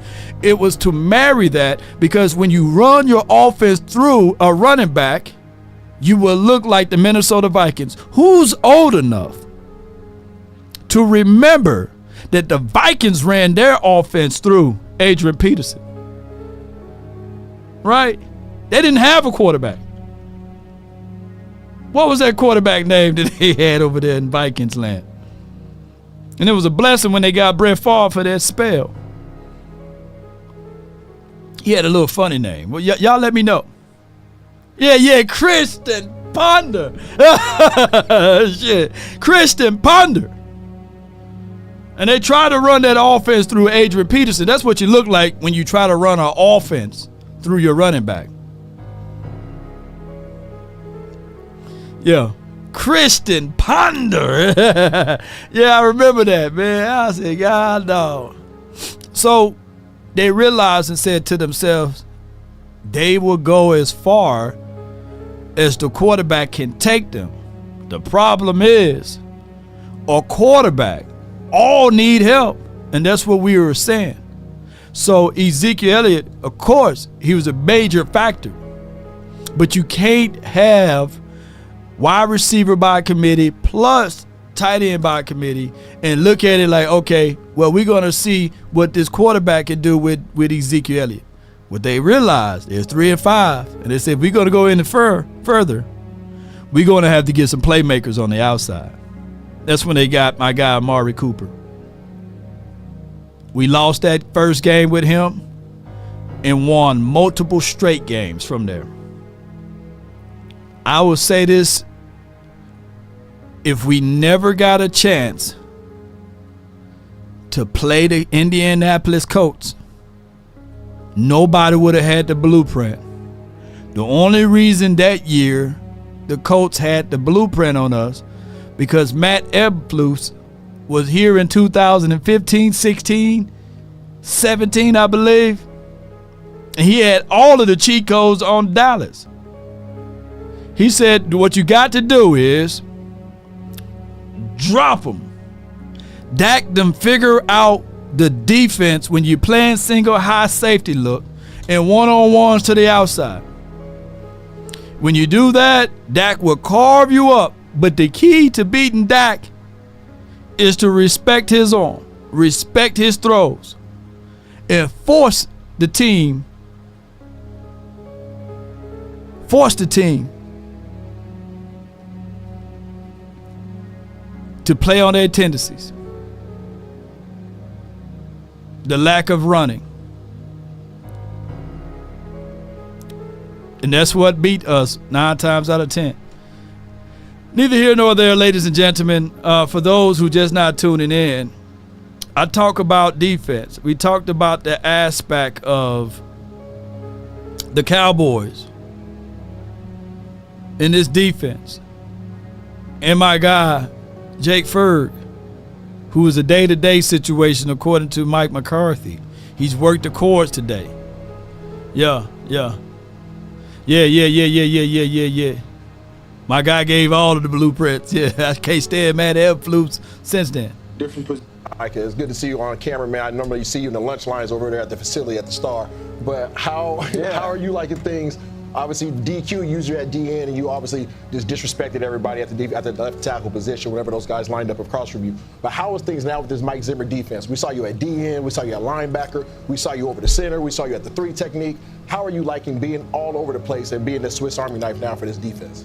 It was to marry that, because when you run your offense through a running back, you will look like the Minnesota Vikings. Who's old enough to remember that the Vikings ran their offense through Adrian Peterson? Right? They didn't have a quarterback. What was that quarterback name that they had over there in Vikings land? And it was a blessing when they got Brett Favre for that spell. He had a little funny name. Well, y'all let me know. Yeah, Christian Ponder. Shit, Christian Ponder. And they try to run that offense through Adrian Peterson. That's what you look like when you try to run an offense through your running back. Yeah. Christian Ponder. Yeah, I remember that, man. I said, God, no. So they realized and said to themselves, they will go as far as the quarterback can take them. The problem is, a quarterback all need help, and that's what we were saying. So Ezekiel Elliott, of course, he was a major factor, but you can't have wide receiver by committee plus tight end by committee and look at it like, okay, well, we're going to see what this quarterback can do with Ezekiel Elliott. What they realized is 3-5, and they said, if we're going to go any further, we're going to have to get some playmakers on the outside. That's when they got my guy Amari Cooper. We lost that first game with him and won multiple straight games from there. I will say this, if we never got a chance to play the Indianapolis Colts, nobody would have had the blueprint. The only reason that year the Colts had the blueprint on us because Matt Eberflus was here in 2015, 16, 17, I believe. And he had all of the cheat codes on Dallas. He said, what you got to do is drop them. Dak them figure out the defense when you're playing single high safety look and one-on-ones to the outside. When you do that, Dak will carve you up. But the key to beating Dak is to respect his arm, respect his throws, and force the team to play on their tendencies. The lack of running. And that's what beat us 9 times out of 10. Neither here nor there, ladies and gentlemen. For those who just not tuning in, I talk about defense. We talked about the aspect of the Cowboys in this defense. And my guy, Jake Ferg, who is a day-to-day situation according to Mike McCarthy. He's worked the chords today. Yeah. My guy gave all of the blueprints. Yeah, I can't stand mad at flutes since then. Different Micah, it's good to see you on camera, man. I normally see you in the lunch lines over there at the facility at the Star. But how are you liking things? Obviously, DQ, user at DN, and you obviously just disrespected everybody at the left tackle position whenever those guys lined up across from you. But how is things now with this Mike Zimmer defense? We saw you at DN, we saw you at linebacker, we saw you over the center, we saw you at the 3 technique. How are you liking being all over the place and being the Swiss Army knife now for this defense?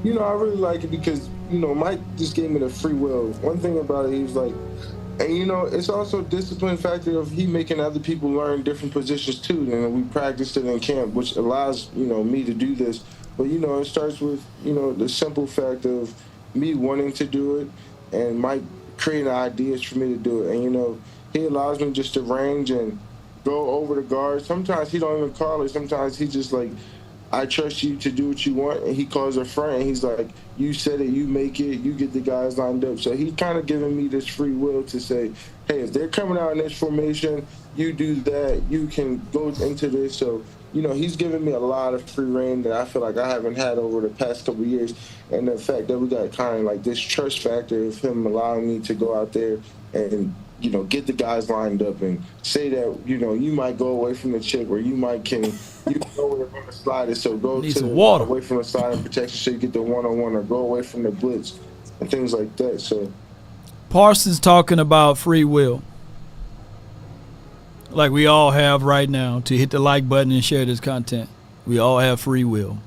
You know, I really like it because, you know, Mike just gave me the free will. One thing about it, he was like, and, you know, it's also a discipline factor of he making other people learn different positions, too. And we practiced it in camp, which allows, you know, me to do this. But, you know, it starts with, you know, the simple fact of me wanting to do it and Mike creating ideas for me to do it. And, you know, he allows me just to range and go over the guards. Sometimes he don't even call it. Sometimes he just like, I trust you to do what you want, and he calls a friend. He's like, you said it, you make it, you get the guys lined up. So he's kind of giving me this free will to say, hey, if they're coming out in this formation, you do that, you can go into this. So, you know, he's giving me a lot of free reign that I feel like I haven't had over the past couple of years. And the fact that we got kind of like this trust factor of him allowing me to go out there and, you know, get the guys lined up and say that, you know, you might go away from the chick or you might you know where they're going to slide it, so go away from the sliding protection so you get the one-on-one or go away from the blitz and things like that. So Parsons talking about free will, like we all have right now, to hit the like button and share this content. We all have free will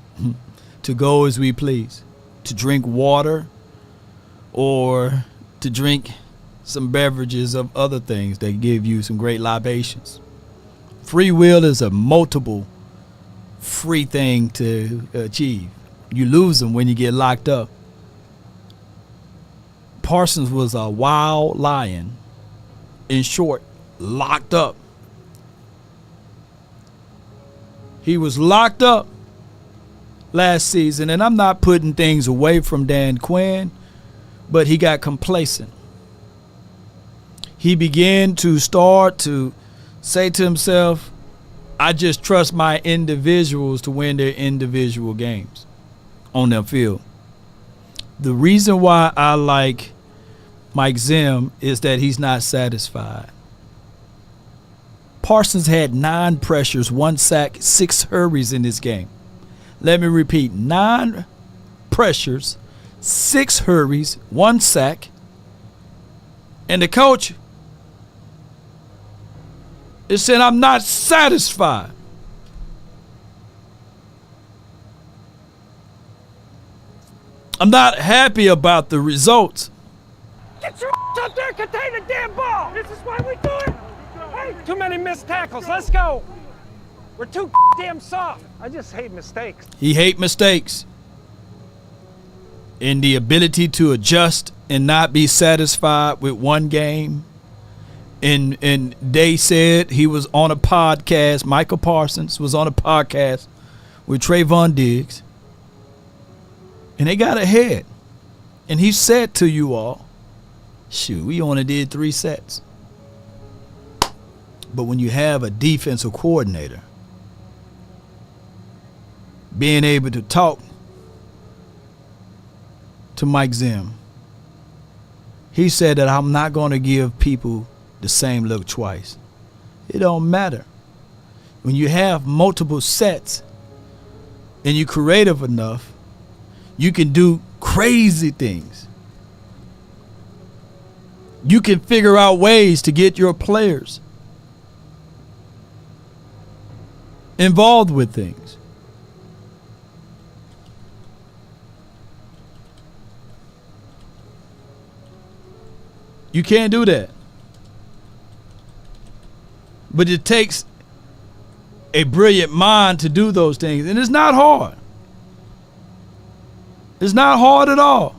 to go as we please, to drink water or to drink some beverages of other things that give you some great libations. Free will is a multiple free thing to achieve. You lose them when you get locked up. Parsons was a wild lion, in short, locked up. He was locked up last season, and I'm not putting things away from Dan Quinn, but he got complacent. He began to start to say to himself, I just trust my individuals to win their individual games on their field. The reason why I like Mike Zim is that he's not satisfied. Parsons had 9 pressures, 1 sack, 6 hurries in this game. Let me repeat, 9 pressures, 6 hurries, 1 sack. And the coach is saying, I'm not satisfied. I'm not happy about the results. Get your up there, contain the damn ball. This is why we do it. Hey, too many missed tackles. Let's go. We're too damn soft. I just hate mistakes. He hates mistakes. And the ability to adjust and not be satisfied with one game. And they said he was on a podcast. Michael Parsons was on a podcast with Trayvon Diggs. And they got ahead. And he said to you all, shoot, we only did 3 sets. But when you have a defensive coordinator being able to talk to Mike Zim, he said that I'm not going to give people the same look twice. It don't matter. When you have multiple sets and you're creative enough, you can do crazy things. You can figure out ways to get your players involved with things. You can't do that. But it takes a brilliant mind to do those things. And it's not hard. It's not hard at all.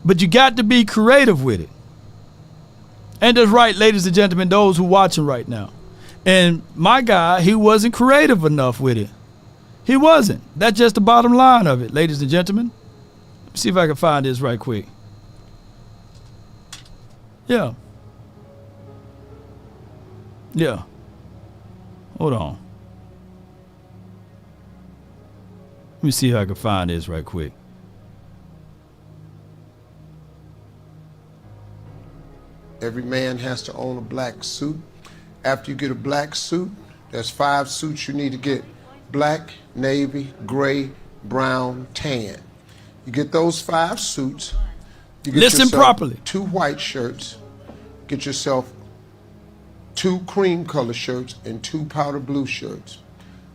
But you got to be creative with it. And that's right, ladies and gentlemen, those who are watching right now. And my guy, he wasn't creative enough with it. He wasn't. That's just the bottom line of it, ladies and gentlemen. Let me see if I can find this right quick. Yeah. Yeah. Hold on. Let me see if I can find this right quick. Every man has to own a black suit. After you get a black suit, there's 5 suits you need to get. Black, navy, gray, brown, tan. You get those 5 suits. You get Listen properly. 2 white shirts. Get yourself 2 cream color shirts and 2 powder blue shirts.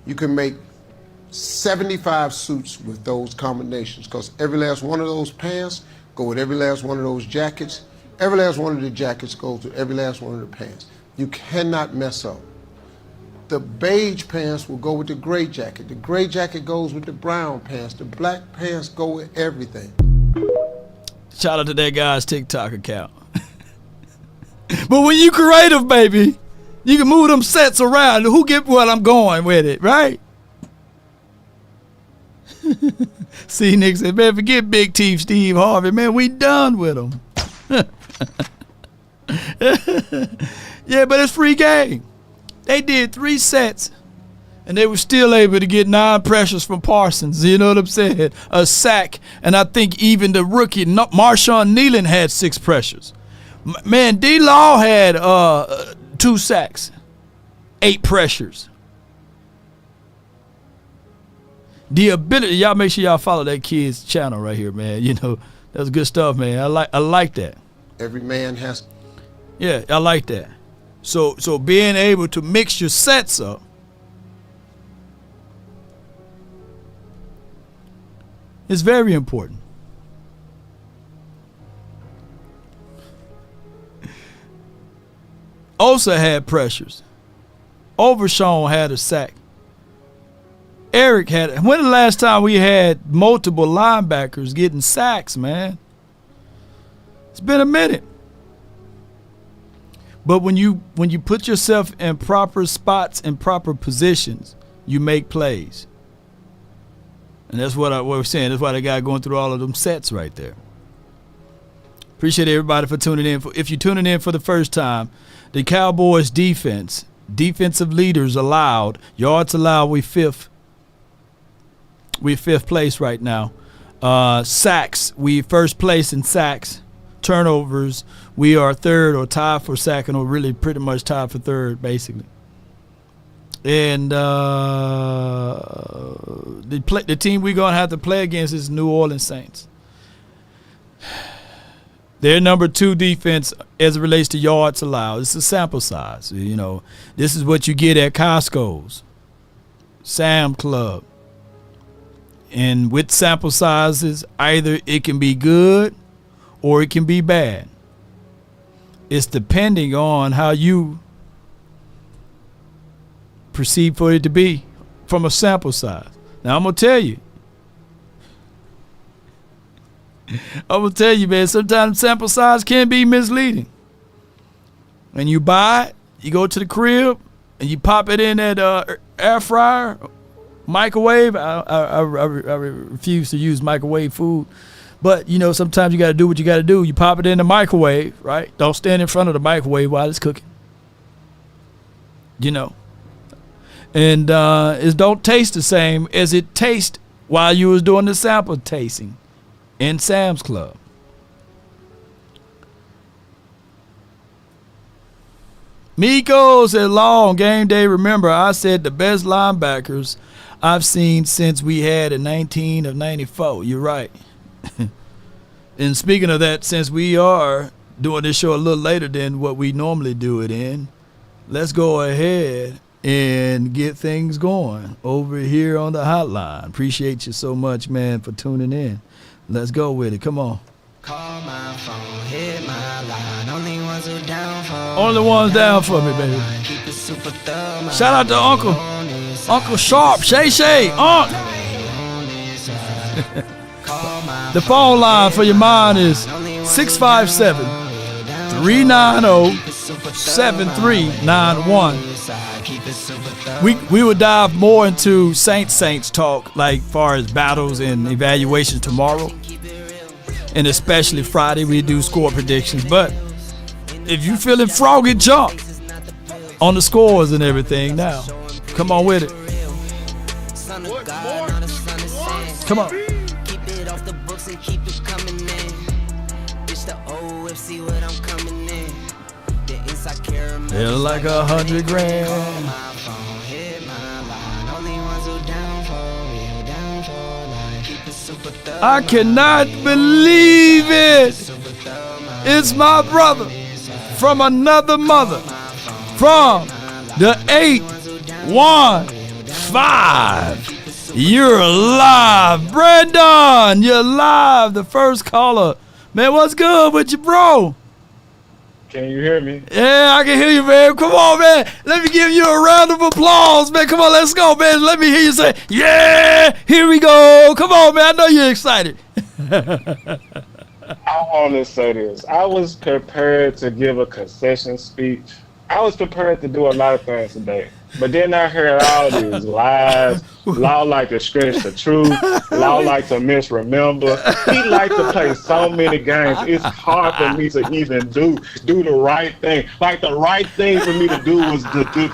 You can make 75 suits with those combinations, because every last one of those pants go with every last one of those jackets. Every last one of the jackets goes with every last one of the pants. You cannot mess up. The beige pants will go with the gray jacket. The gray jacket goes with the brown pants. The black pants go with everything. Shout out to that guy's TikTok account. But when you creative, baby, you can move them sets around. Who get what I'm going with it, right? See, Nick said, man, forget Big Teeth Steve Harvey. Man, we done with him. Yeah, but it's free game. They did 3 sets, and they were still able to get 9 pressures from Parsons. You know what I'm saying? A sack, and I think even the rookie, Marshawn Nealon, had 6 pressures. Man, D-Law had 2 sacks, 8 pressures. The ability, y'all make sure y'all follow that kid's channel right here, man. You know, that's good stuff, man. I like that. Every man has. Yeah, I like that. So being able to mix your sets up is very important. Osa had pressures. Overshawn had a sack. Eric had. When the last time we had multiple linebackers getting sacks, man? It's been a minute. But when you put yourself in proper spots and proper positions, you make plays. And that's what we're saying. That's why the guy going through all of them sets right there. Appreciate everybody for tuning in. If you're tuning in for the first time, the Cowboys defensive leaders allowed, yards allowed, we 5th. We're 5th place right now. Sacks, we 1st place in sacks. Turnovers, we are 3rd or tied for sacking, or really pretty much tied for 3rd, basically. And the team we're going to have to play against is New Orleans Saints. They're number 2 defense as it relates to yards allowed. It's a sample size. You know, this is what you get at Costco's, Sam Club. And with sample sizes, either it can be good or it can be bad. It's depending on how you perceive for it to be from a sample size. Now, I'm going to tell you, man, sometimes sample size can be misleading. And you buy it, you go to the crib, and you pop it in that air fryer, microwave. I refuse to use microwave food. But, you know, sometimes you got to do what you got to do. You pop it in the microwave, right? Don't stand in front of the microwave while it's cooking. You know. And it don't taste the same as it tastes while you was doing the sample tasting in Sam's Club. Miko said, long game day. Remember, I said the best linebackers I've seen since we had a 19 of 94. You're right. And speaking of that, since we are doing this show a little later than what we normally do it in, let's go ahead and get things going over here on the hotline. Appreciate you so much, man, for tuning in. Let's go with it. Come on. Call my phone, hit my line. Only ones down for me, baby. Shout out to Uncle. Uncle Sharp, Shay, Unc. The phone line for your mind is 657-390-7391. We will dive more into Saints talk, like far as battles and evaluations tomorrow. And especially Friday, we do score predictions. But if you feeling froggy, jump on the scores and everything now. Come on with it. Come on. Keep it off the books and keep it coming in. It's the OFC what I'm coming in. The inside caramel. Feel like $100 grand. I cannot believe it. It's my brother from another mother from the 815. You're live, Brandon. You're live, the first caller. Man, what's good with you, bro? Can you hear me? Yeah, I can hear you, man. Come on, man. Let me give you a round of applause, man. Come on, let's go, man. Let me hear you say, yeah, here we go. Come on, man. I know you're excited. I want to say this. I was prepared to give a concession speech. I was prepared to do a lot of things today. But then I heard all these lies. Law like to stretch the truth. Law like to misremember. He like to play so many games. It's hard for me to even do the right thing. Like the right thing for me to do was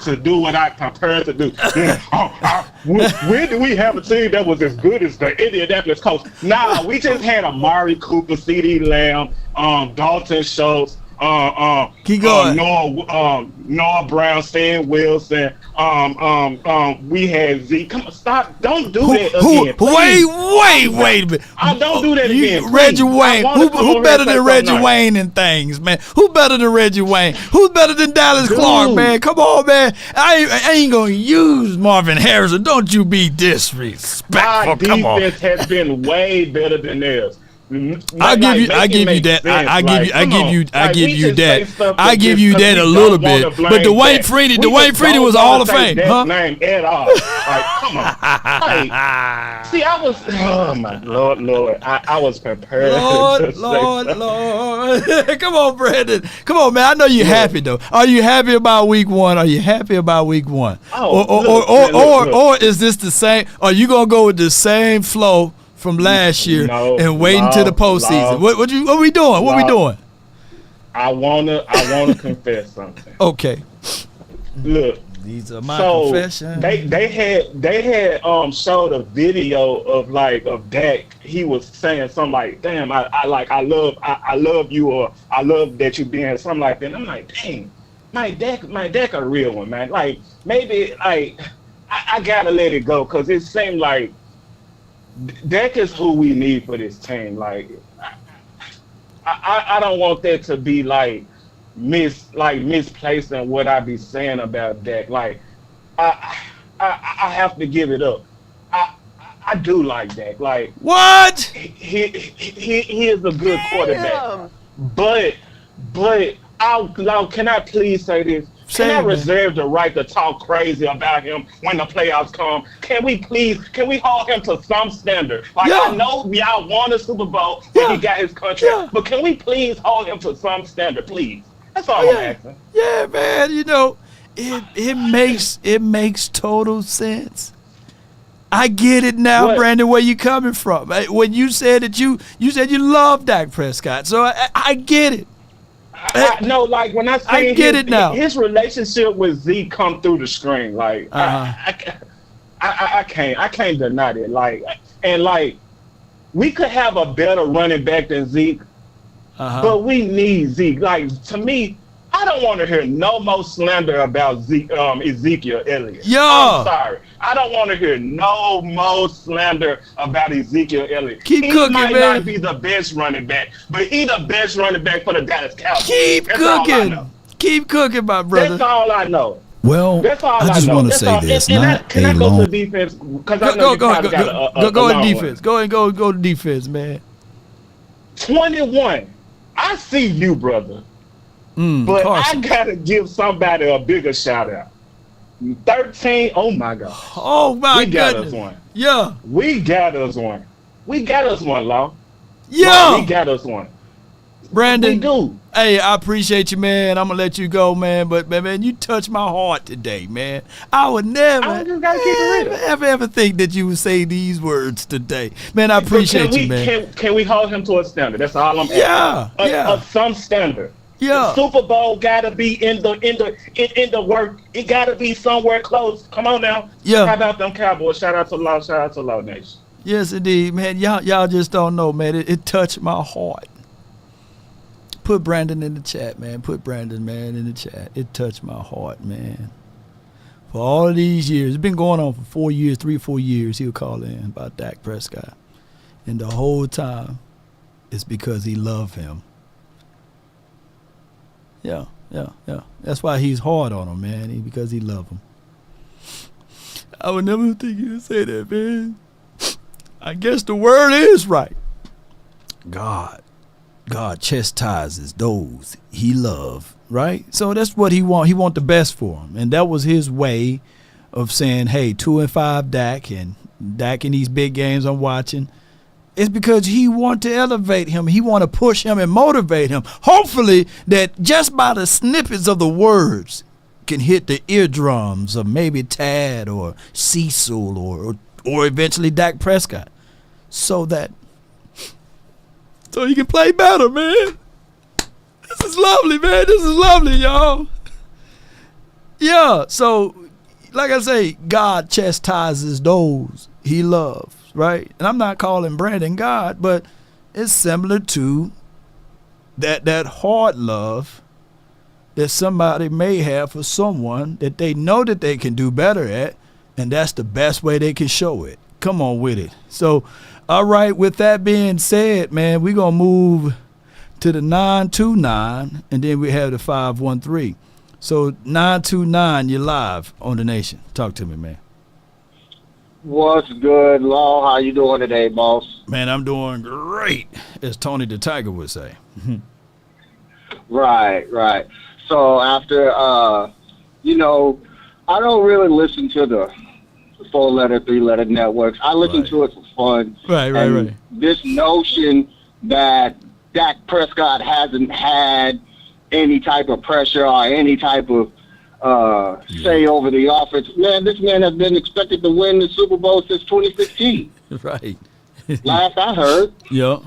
to do what I prepared to do. When did we have a team that was as good as the Indianapolis Colts? Nah, we just had Amari Cooper, CeeDee Lamb, Dalton Schultz. Keep going. Noah Brown, Stan Wilson. We had Zeke. Come on, stop! Don't do that again. Wait a minute. Don't do that again. Reggie Wayne. Who better than Reggie Wayne in things, man? Who better than Reggie Wayne? Who's better than Dallas Clark, man? Come on, man. I ain't gonna use Marvin Harrison. Don't you be disrespectful. Our defense has been way better than theirs. I give you that a little bit. But Dwayne Freedy was Hall of Fame, huh? Name at all. Like, come on. Like, see, I was. Oh my Lord, I was prepared. Lord. Come on, Brandon. Come on, man. I know you're happy though. Are you happy about week one? Or is this the same? Are you gonna go with the same flow from last year and waiting to the postseason? What we doing? What we doing? I wanna confess something. Okay. Look, these are my confessions. They had showed a video of Dak. He was saying something like, "Damn, I love you," or "I love that you being," something like that. And I'm like, "Dang, my Dak a real one, man." Like maybe I gotta let it go because it seemed like Dak is who we need for this team. Like, I don't want that to be misplacing what I be saying about Dak. Like, I have to give it up. I do like Dak. Like, what? He is a good quarterback. But can I please say this? Can I reserve the right to talk crazy about him when the playoffs come? Can we hold him to some standard? I know y'all won a Super Bowl when he got his contract, but can we please hold him to some standard, please? That's all I'm asking. Yeah, man. You know, it makes total sense. I get it now, what? Brandon, where you coming from. When you said that you said you love Dak Prescott, so I get it. No, like when I say his relationship with Zeke come through the screen. Like I can't deny that. Like we could have a better running back than Zeke, but we need Zeke. Like to me, I don't want to hear no more slander about Ezekiel Elliott. I'm sorry. I don't want to hear no more slander about Ezekiel Elliott. Keep cooking, man. He might not be the best running back, but he the best running back for the Dallas Cowboys. Keep cooking, my brother. That's all I know. Well, I just want to say this. Can I go to defense? Because I know go to defense. Go to defense, man. 21. I see you, brother. But Carson. I gotta give somebody a bigger shout out. 13. Oh my God. Oh my We got goodness. us one. Yeah. We got us one. We got us one, Law. Yeah. Law, we got us one. Brandon. We do. Hey, I appreciate you, man. I'm gonna let you go, man. But man, you touched my heart today, man. I would never, ever think that you would say these words today, man. I appreciate you, man. Can we hold him to a standard? That's all I'm asking. Yeah. Some standard. Yeah. The Super Bowl gotta be in the work. It gotta be somewhere close. Come on now. Yeah. How about them Cowboys? Shout out to Law. Shout out to Law Nation. Yes, indeed, man. Y'all just don't know, man. It touched my heart. Put Brandon in the chat, man. Put Brandon, man, in the chat. It touched my heart, man. For all of these years, it's been going on for 4 years, 3 or 4 years. He'll call in about Dak Prescott, and the whole time, it's because he loved him. Yeah. That's why he's hard on him, man. Because he loved him. I would never think you would say that, man. I guess the word is right. God chastises those he loves, right? So that's what he want. He want the best for him, and that was his way of saying, "Hey, 2-5 Dak, and Dak in these big games I'm watching." It's because he want to elevate him. He want to push him and motivate him. Hopefully, that just by the snippets of the words can hit the eardrums of maybe Tad or Cecil or eventually Dak Prescott, so he can play better, man. This is lovely, man. This is lovely, y'all. Yeah, so like I say, God chastises those he loves, right? And I'm not calling Brandon God, but it's similar to that hard love that somebody may have for someone that they know that they can do better at, and that's the best way they can show it. Come on with it. So, all right, with that being said, man, we're going to move to the 929, and then we have the 513. So, 929, you're live on The Nation. Talk to me, man. What's good, Law? How you doing today, boss? Man, I'm doing great, as Tony the Tiger would say. Right. So, after, I don't really listen to the 4-letter, 3-letter networks. I listen to it for fun. Right. This notion that Dak Prescott hasn't had any type of pressure or any type of say over the offense. Man, this man has been expected to win the Super Bowl since 2016. Right. Last I heard. Yeah.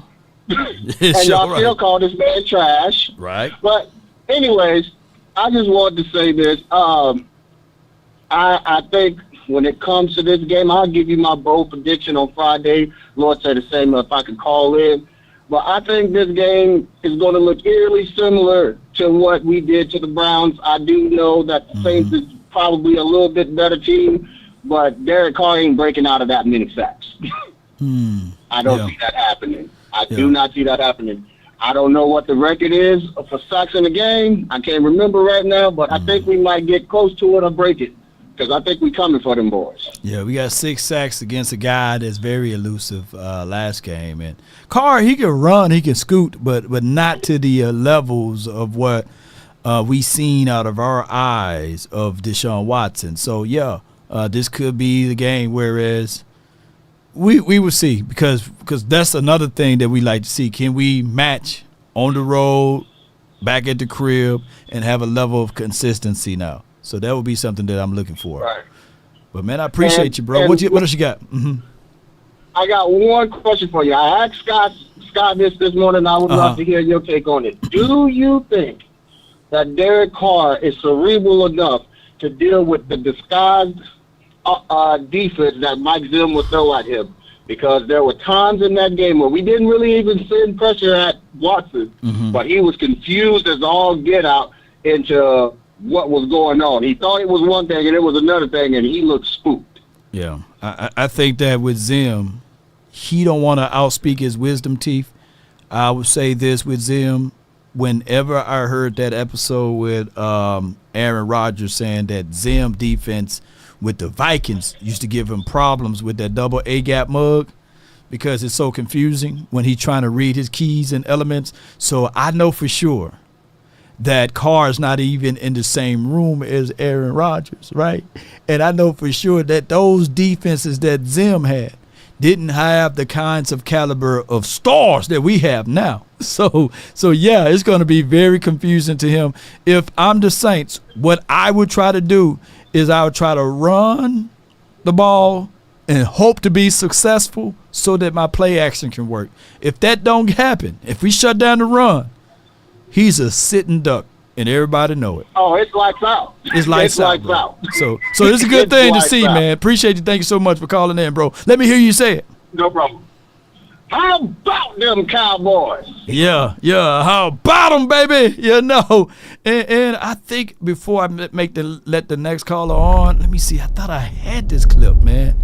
And y'all still call this man trash. Right. But anyways, I just wanted to say this. I think when it comes to this game, I'll give you my bold prediction on Friday. Lord said the same if I could call in. But I think this game is going to look eerily similar to what we did to the Browns. I do know that the Saints is probably a little bit better team, but Derek Carr ain't breaking out of that many sacks. I don't see that happening. I do not see that happening. I don't know what the record is for sacks in the game. I can't remember right now, but I think we might get close to it or break it. Because I think we're coming for them boys. Yeah, we got 6 sacks against a guy that's very elusive last game. And Carr, he can run, he can scoot, but not to the levels of what we seen out of our eyes of Deshaun Watson. So, yeah, this could be the game, whereas we will see. Because that's another thing that we like to see. Can we match on the road, back at the crib, and have a level of consistency now? So that would be something that I'm looking for. Right. But, man, I appreciate you, bro. What else you got? I got one question for you. I asked Scott this morning. I would love to hear your take on it. Do you think that Derek Carr is cerebral enough to deal with the disguised defense that Mike Zimmer would throw at him? Because there were times in that game where we didn't really even send pressure at Watson, but he was confused as all get out into what was going on. He thought it was one thing and it was another thing, and he looked spooked. Yeah, I think that with Zim, he don't want to outspeak his wisdom teeth. I would say this with Zim, whenever I heard that episode with Aaron Rodgers saying that Zim defense with the Vikings used to give him problems with that double A-gap mug because it's so confusing when he's trying to read his keys and elements. So I know for sure that Carr's not even in the same room as Aaron Rodgers, right? And I know for sure that those defenses that Zim had didn't have the kinds of caliber of stars that we have now. So yeah, it's going to be very confusing to him. If I'm the Saints, what I would try to do is I would try to run the ball and hope to be successful so that my play action can work. If that don't happen, if we shut down the run, he's a sitting duck, and everybody know it. Oh, it's lights out. It's lights out. So it's a good thing to see, man. Appreciate you. Thank you so much for calling in, bro. Let me hear you say it. No problem. How about them Cowboys? Yeah. How about them, baby? You know. And I think before I let the next caller on, let me see. I thought I had this clip, man.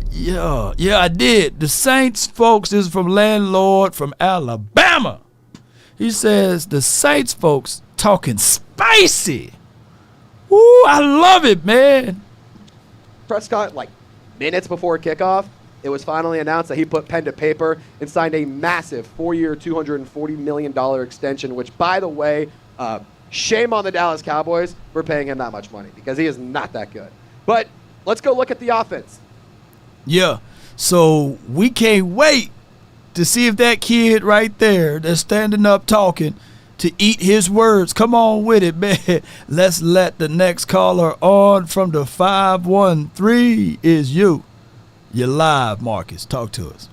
Yeah, I did. The Saints, folks, this is from Landlord from Alabama. He says, the Saints folks talking spicy. Woo, I love it, man. Prescott, like minutes before kickoff, it was finally announced that he put pen to paper and signed a massive 4-year, $240 million extension, which, by the way, shame on the Dallas Cowboys for paying him that much money because he is not that good. But let's go look at the offense. Yeah, so we can't wait to see if that kid right there that's standing up talking to eat his words. Come on with it, man. Let's let the next caller on from the 513 is you. You're live, Marcus. Talk to us.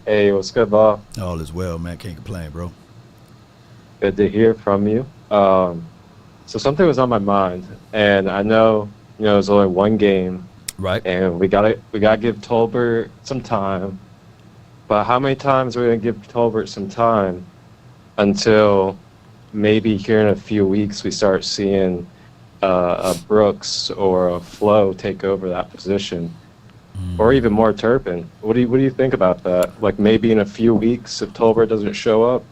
Hey, what's good, Bob? All is well, man. Can't complain, bro. Good to hear from you. So something was on my mind, and I know, it's only one game. Right. And we gotta give Tolbert some time. But how many times are we gonna give Tolbert some time until maybe here in a few weeks we start seeing a Brooks or a Flo take over that position, or even more Turpin? What do you think about that? Like maybe in a few weeks if Tolbert doesn't show up.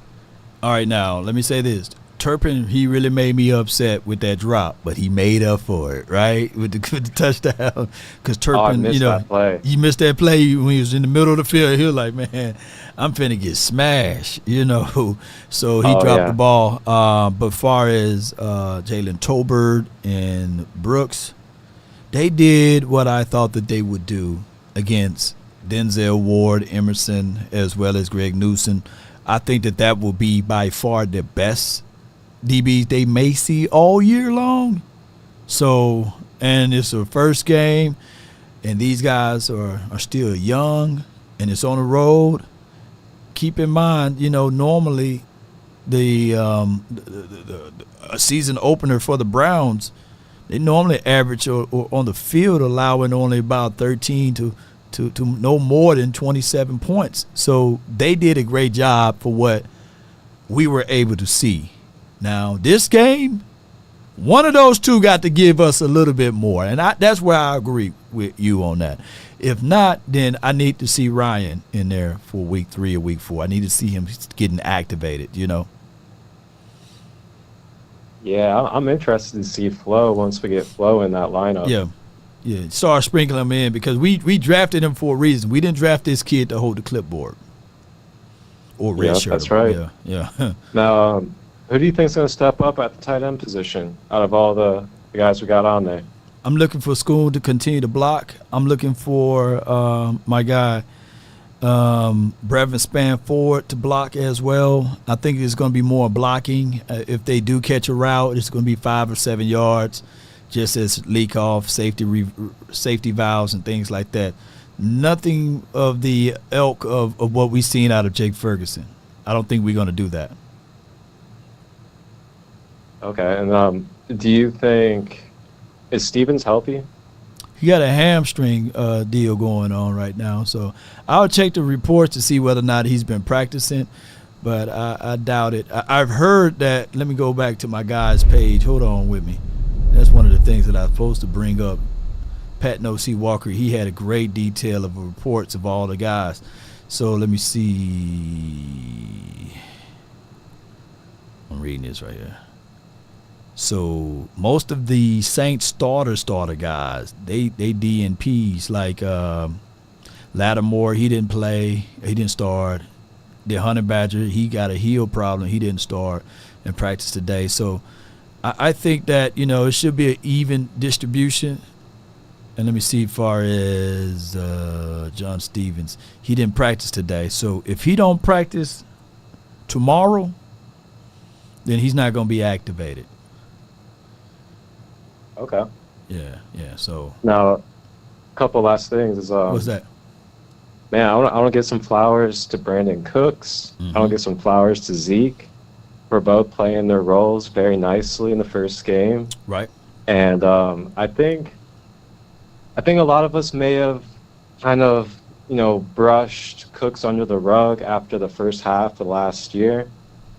All right, now let me say this. Turpin, he really made me upset with that drop, but he made up for it, right? With the touchdown. Because Turpin, that play. He missed that play when he was in the middle of the field. He was like, man, I'm finna get smashed, So he dropped the ball. But far as Jalen Tolbert and Brooks, they did what I thought that they would do against Denzel Ward, Emerson, as well as Greg Newsom. I think that will be by far the best DBs they may see all year long. So, and it's the first game, and these guys are still young, and it's on the road. Keep in mind, normally the season opener for the Browns, they normally average or on the field allowing only about 13 to no more than 27 points. So they did a great job for what we were able to see. Now, this game, one of those two got to give us a little bit more, and that's where I agree with you on that. If not, then I need to see Ryan in there for week 3 or week 4. I need to see him getting activated, Yeah, I'm interested to see Flo once we get Flo in that lineup. Yeah, start sprinkling him in because we drafted him for a reason. We didn't draft this kid to hold the clipboard or red shirt. That's right. Yeah. Now, who do you think is going to step up at the tight end position out of all the guys we got on there? I'm looking for School to continue to block. I'm looking for my guy, Brevin Spanford, to block as well. I think it's going to be more blocking. If they do catch a route, it's going to be 5 or 7 yards, just as leak off, safety valves and things like that. Nothing of the ilk of what we've seen out of Jake Ferguson. I don't think we're going to do that. Okay, and do you think is Stevens healthy? He got a hamstring deal going on right now, so I'll check the reports to see whether or not he's been practicing, but I doubt it. I've heard that. Let me go back to my guy's page. Hold on with me. That's one of the things that I was supposed to bring up. Pat No.C. Walker, he had a great detail of reports of all the guys. So let me see. I'm reading this right here. So most of the Saints starter guys, they DNPs like Lattimore, he didn't play, he didn't start. The Honey Badger, he got a heel problem, he didn't start. in practice today. So I think that, it should be an even distribution. And let me see, as far as John Stevens, he didn't practice today. So if he don't practice tomorrow, then he's not going to be activated. Okay. Yeah. So now, a couple last things is what's that? Man, I want to give some flowers to Brandon Cooks. I want to give some flowers to Zeke for both playing their roles very nicely in the first game. Right. And I think a lot of us may have kind of, brushed Cooks under the rug after the first half of last year.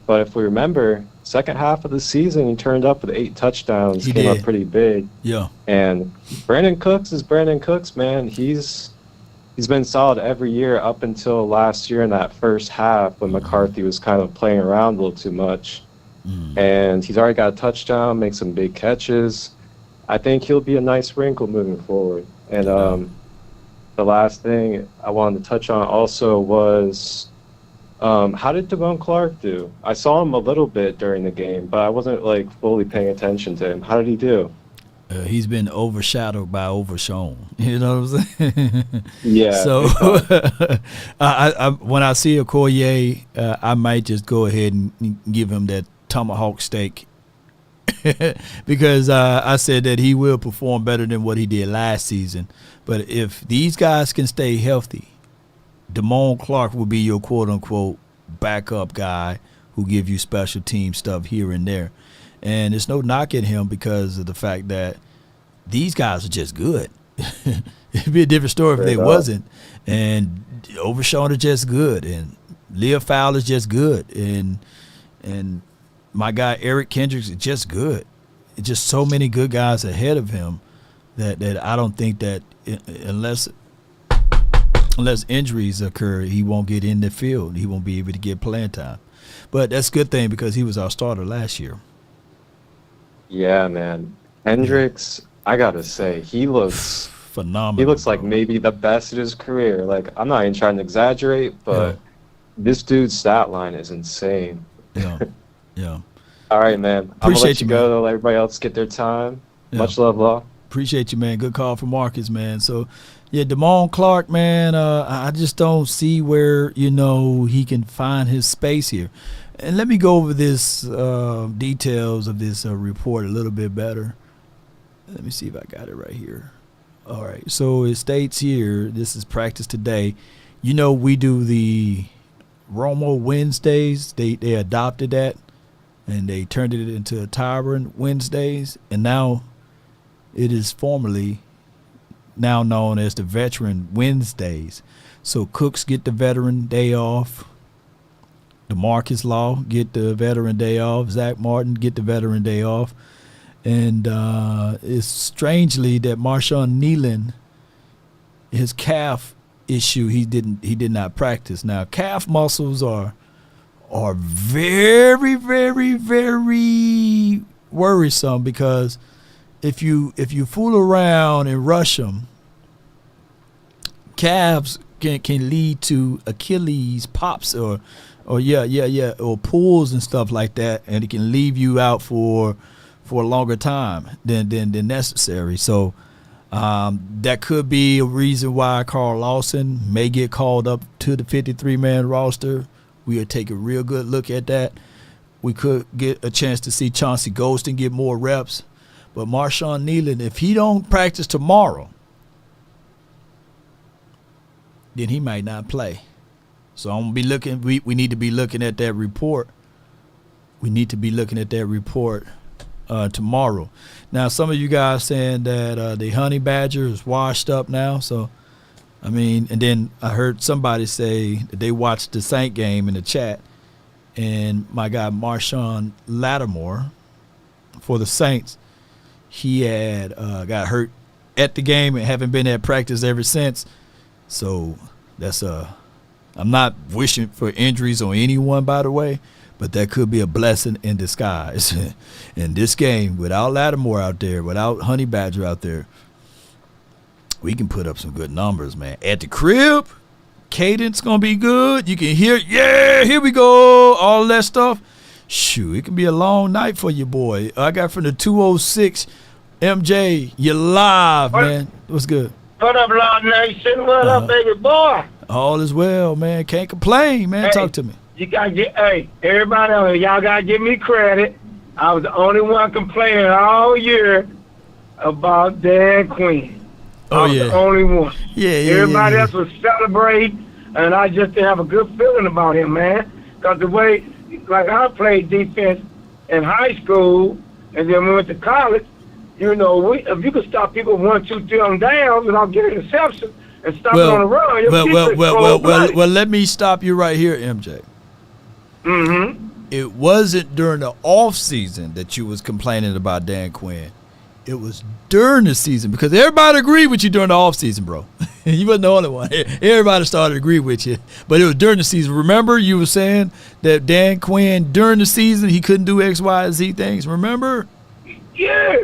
But if we remember, second half of the season, he turned up with 8 touchdowns, came up pretty big. Yeah. And Brandon Cooks is Brandon Cooks, man. He's been solid every year up until last year in that first half when McCarthy was kind of playing around a little too much. And he's already got a touchdown, make some big catches. I think he'll be a nice wrinkle moving forward. And the last thing I wanted to touch on also was how did Devon Clark do? I saw him a little bit during the game, but I wasn't fully paying attention to him. How did he do? He's been overshadowed by Overshown. You know what I'm saying? Yeah. So I when I see Okoye, I might just go ahead and give him that tomahawk steak because I said that he will perform better than what he did last season. But if these guys can stay healthy, Damone Clark will be your quote-unquote backup guy who give you special team stuff here and there. And it's no knock at him because of the fact that these guys are just good. It'd be a different story if they wasn't. And Overshown is just good. And Leah Fowler is just good. And my guy Eric Kendricks is just good. It's just so many good guys ahead of him that I don't think that unless injuries occur, he won't get in the field. He won't be able to get playing time. But that's a good thing because he was our starter last year. Yeah, man. Hendricks, I got to say, he looks phenomenal. He looks like maybe the best of his career. I'm not even trying to exaggerate, but this dude's stat line is insane. Yeah. All right, man. Appreciate I'm going to let you man. go. Let everybody else get their time. Yeah. Much love, Law. Appreciate you, man. Good call for Marcus, man. So, yeah, Damone Clark, man, I just don't see where, he can find his space here. And let me go over this details of this report a little bit better. Let me see if I got it right here. All right. So it states here, this is practice today. We do the Romo Wednesdays. They adopted that, and they turned it into Tyrant Wednesdays. And now it is formally now known as the Veteran Wednesdays. So Cooks get the Veteran Day off. DeMarcus Law get the Veteran Day off. Zach Martin get the Veteran Day off. And it's strangely that Marshawn Nealon, his calf issue, he did not practice. Now calf muscles are very, very, very worrisome because if you fool around and rush them, calves can lead to Achilles pops or pulls and stuff like that, and it can leave you out for a longer time than necessary. So that could be a reason why Carl Lawson may get called up to the 53-man roster. We'll take a real good look at that. We could get a chance to see Chauncey Golston get more reps. But Marshawn Nealon, if he don't practice tomorrow, then he might not play. So I'm gonna be looking. We need to be looking at that report. We need to be looking at that report tomorrow. Now, some of you guys saying that the honey badger is washed up now. So, and then I heard somebody say that they watched the Saint game in the chat, and my guy Marshawn Lattimore for the Saints, he had got hurt at the game and haven't been at practice ever since. So that's I'm not wishing for injuries on anyone, by the way, but that could be a blessing in disguise. In this game, without Lattimore out there, without Honey Badger out there, we can put up some good numbers, man. At the crib, cadence going to be good. You can hear, yeah, here we go, all that stuff Shoot, it can be a long night for you, boy. I got from the 206, MJ, you're live, man. What's good? What up, Law Nation? What up, baby boy? All is well, man. Can't complain, man. Hey, talk to me. You gotta get, everybody else, y'all gotta give me credit. I was the only one complaining all year about Dan Quinn. I was the only one. Everybody else was celebrating, and I just didn't have a good feeling about him, man. Because the way, like I played defense in high school, and then we went to college, you know, if you could stop people 1, 2, 3 on downs without getting an interception and stop it on the run, well, let me stop you right here, MJ. Mm-hmm. It wasn't during the off season that you was complaining about Dan Quinn. It was during the season because everybody agreed with you during the off season, bro. You wasn't the only one. Everybody started to agree with you, but it was during the season. Remember, you were saying that Dan Quinn during the season he couldn't do X, Y, and Z things. Remember? Yeah.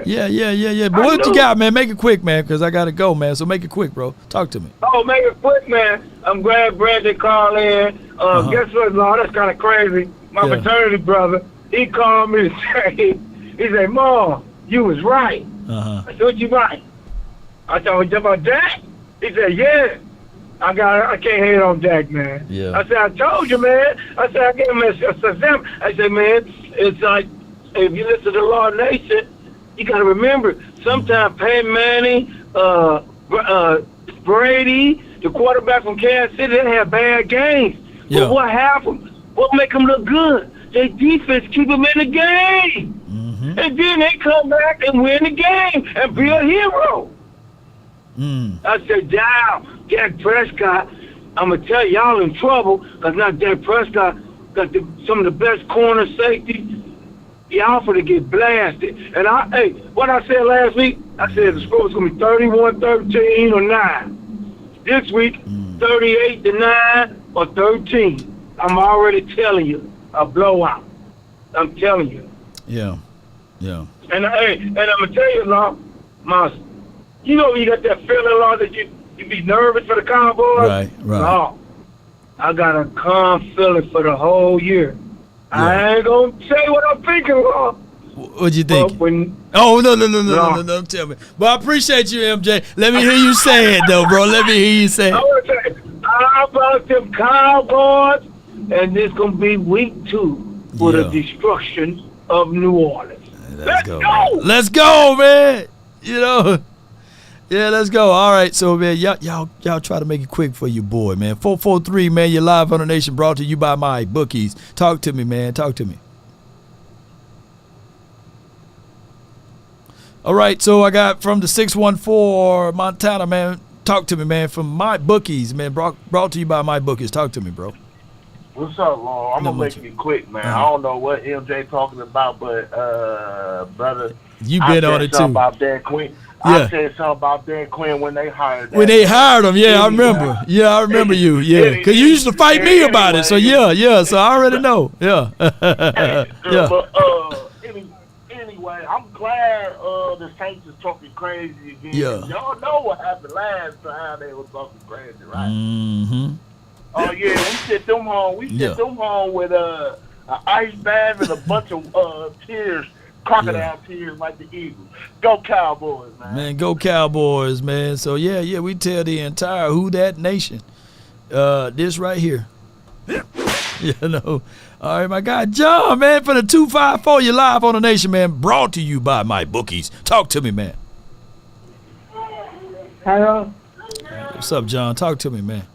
But what you got, man? Make it quick, man, because I gotta go, man. So make it quick, bro. Talk to me. Oh, make it quick, man. I'm glad Brandon called in. Guess what, Law? That's kind of crazy. My fraternity brother, he called me and he said, Mom, you was right. I said, what you right? I told him about Dak. He said, yeah. I can't hate on Dak, man. Yeah. I said, I told you, man. I said, I gave him a Zimmer. I said, man, it's like, if you listen to Law Nation, you got to remember, sometimes Peyton Manning, Brady, the quarterback from Kansas City, they have bad games. Yeah. But what happened? What make them look good? Their defense keep them in the game. Mm-hmm. And then they come back and win the game and be a hero. I said, down, Dak Prescott, I'm going to tell y'all in trouble because now Dak Prescott got some of the best corner safety. Y'all for to get blasted. And what I said last week, I said the score was going to be 31-13 or 9. This week, 38-9 or 13. I'm already telling you, a blowout. I'm telling you. Yeah. And I'm gonna tell you, Law, you know you got that feeling, Law, that you be nervous for the Cowboys. Right. No, I got a calm feeling for the whole year. Yeah. I ain't gonna say what I'm thinking, Law. What you think? No, don't tell me. But I appreciate you, MJ. Let me hear you say it, though, bro. Let me hear you say it. I want to say, how about them Cowboys? And this going to be week 2 for the destruction of New Orleans. Let's go! Let's go, man! You know? Yeah, let's go. All right, so, man, y'all try to make it quick for your boy, man. 443, man, you're live on the Nation, brought to you by my bookies. Talk to me, man. Talk to me. All right, so I got from the 614 Montana, man. Talk to me, man, from my bookies, man. Brought to you by my bookies. Talk to me, bro. What's up, Long? I'm going to make it quick, man. I don't know what MJ talking about, but, brother, you been on it, too. About Dan Quinn. Yeah. I said something about Dan Quinn when they hired him. When they hired him, I remember. Yeah, I remember you. Yeah, because you used to fight me about it. So, yeah. So, I already know. Yeah. But, anyway, I'm glad the Saints is talking crazy again. Yeah. Y'all know what happened last time they were talking crazy, right? Mm-hmm. Oh, yeah, we sent them home. We sent them home with an ice bath and a bunch of tears, crocodile tears like the Eagles. Go Cowboys, man. Man, go Cowboys, man. So, we tell the entire Who Dat Nation this right here. You know. All right, my guy John, man, for the 254, you're live on the Nation, man. Brought to you by my bookies. Talk to me, man. Hello. What's up, John? Talk to me, man.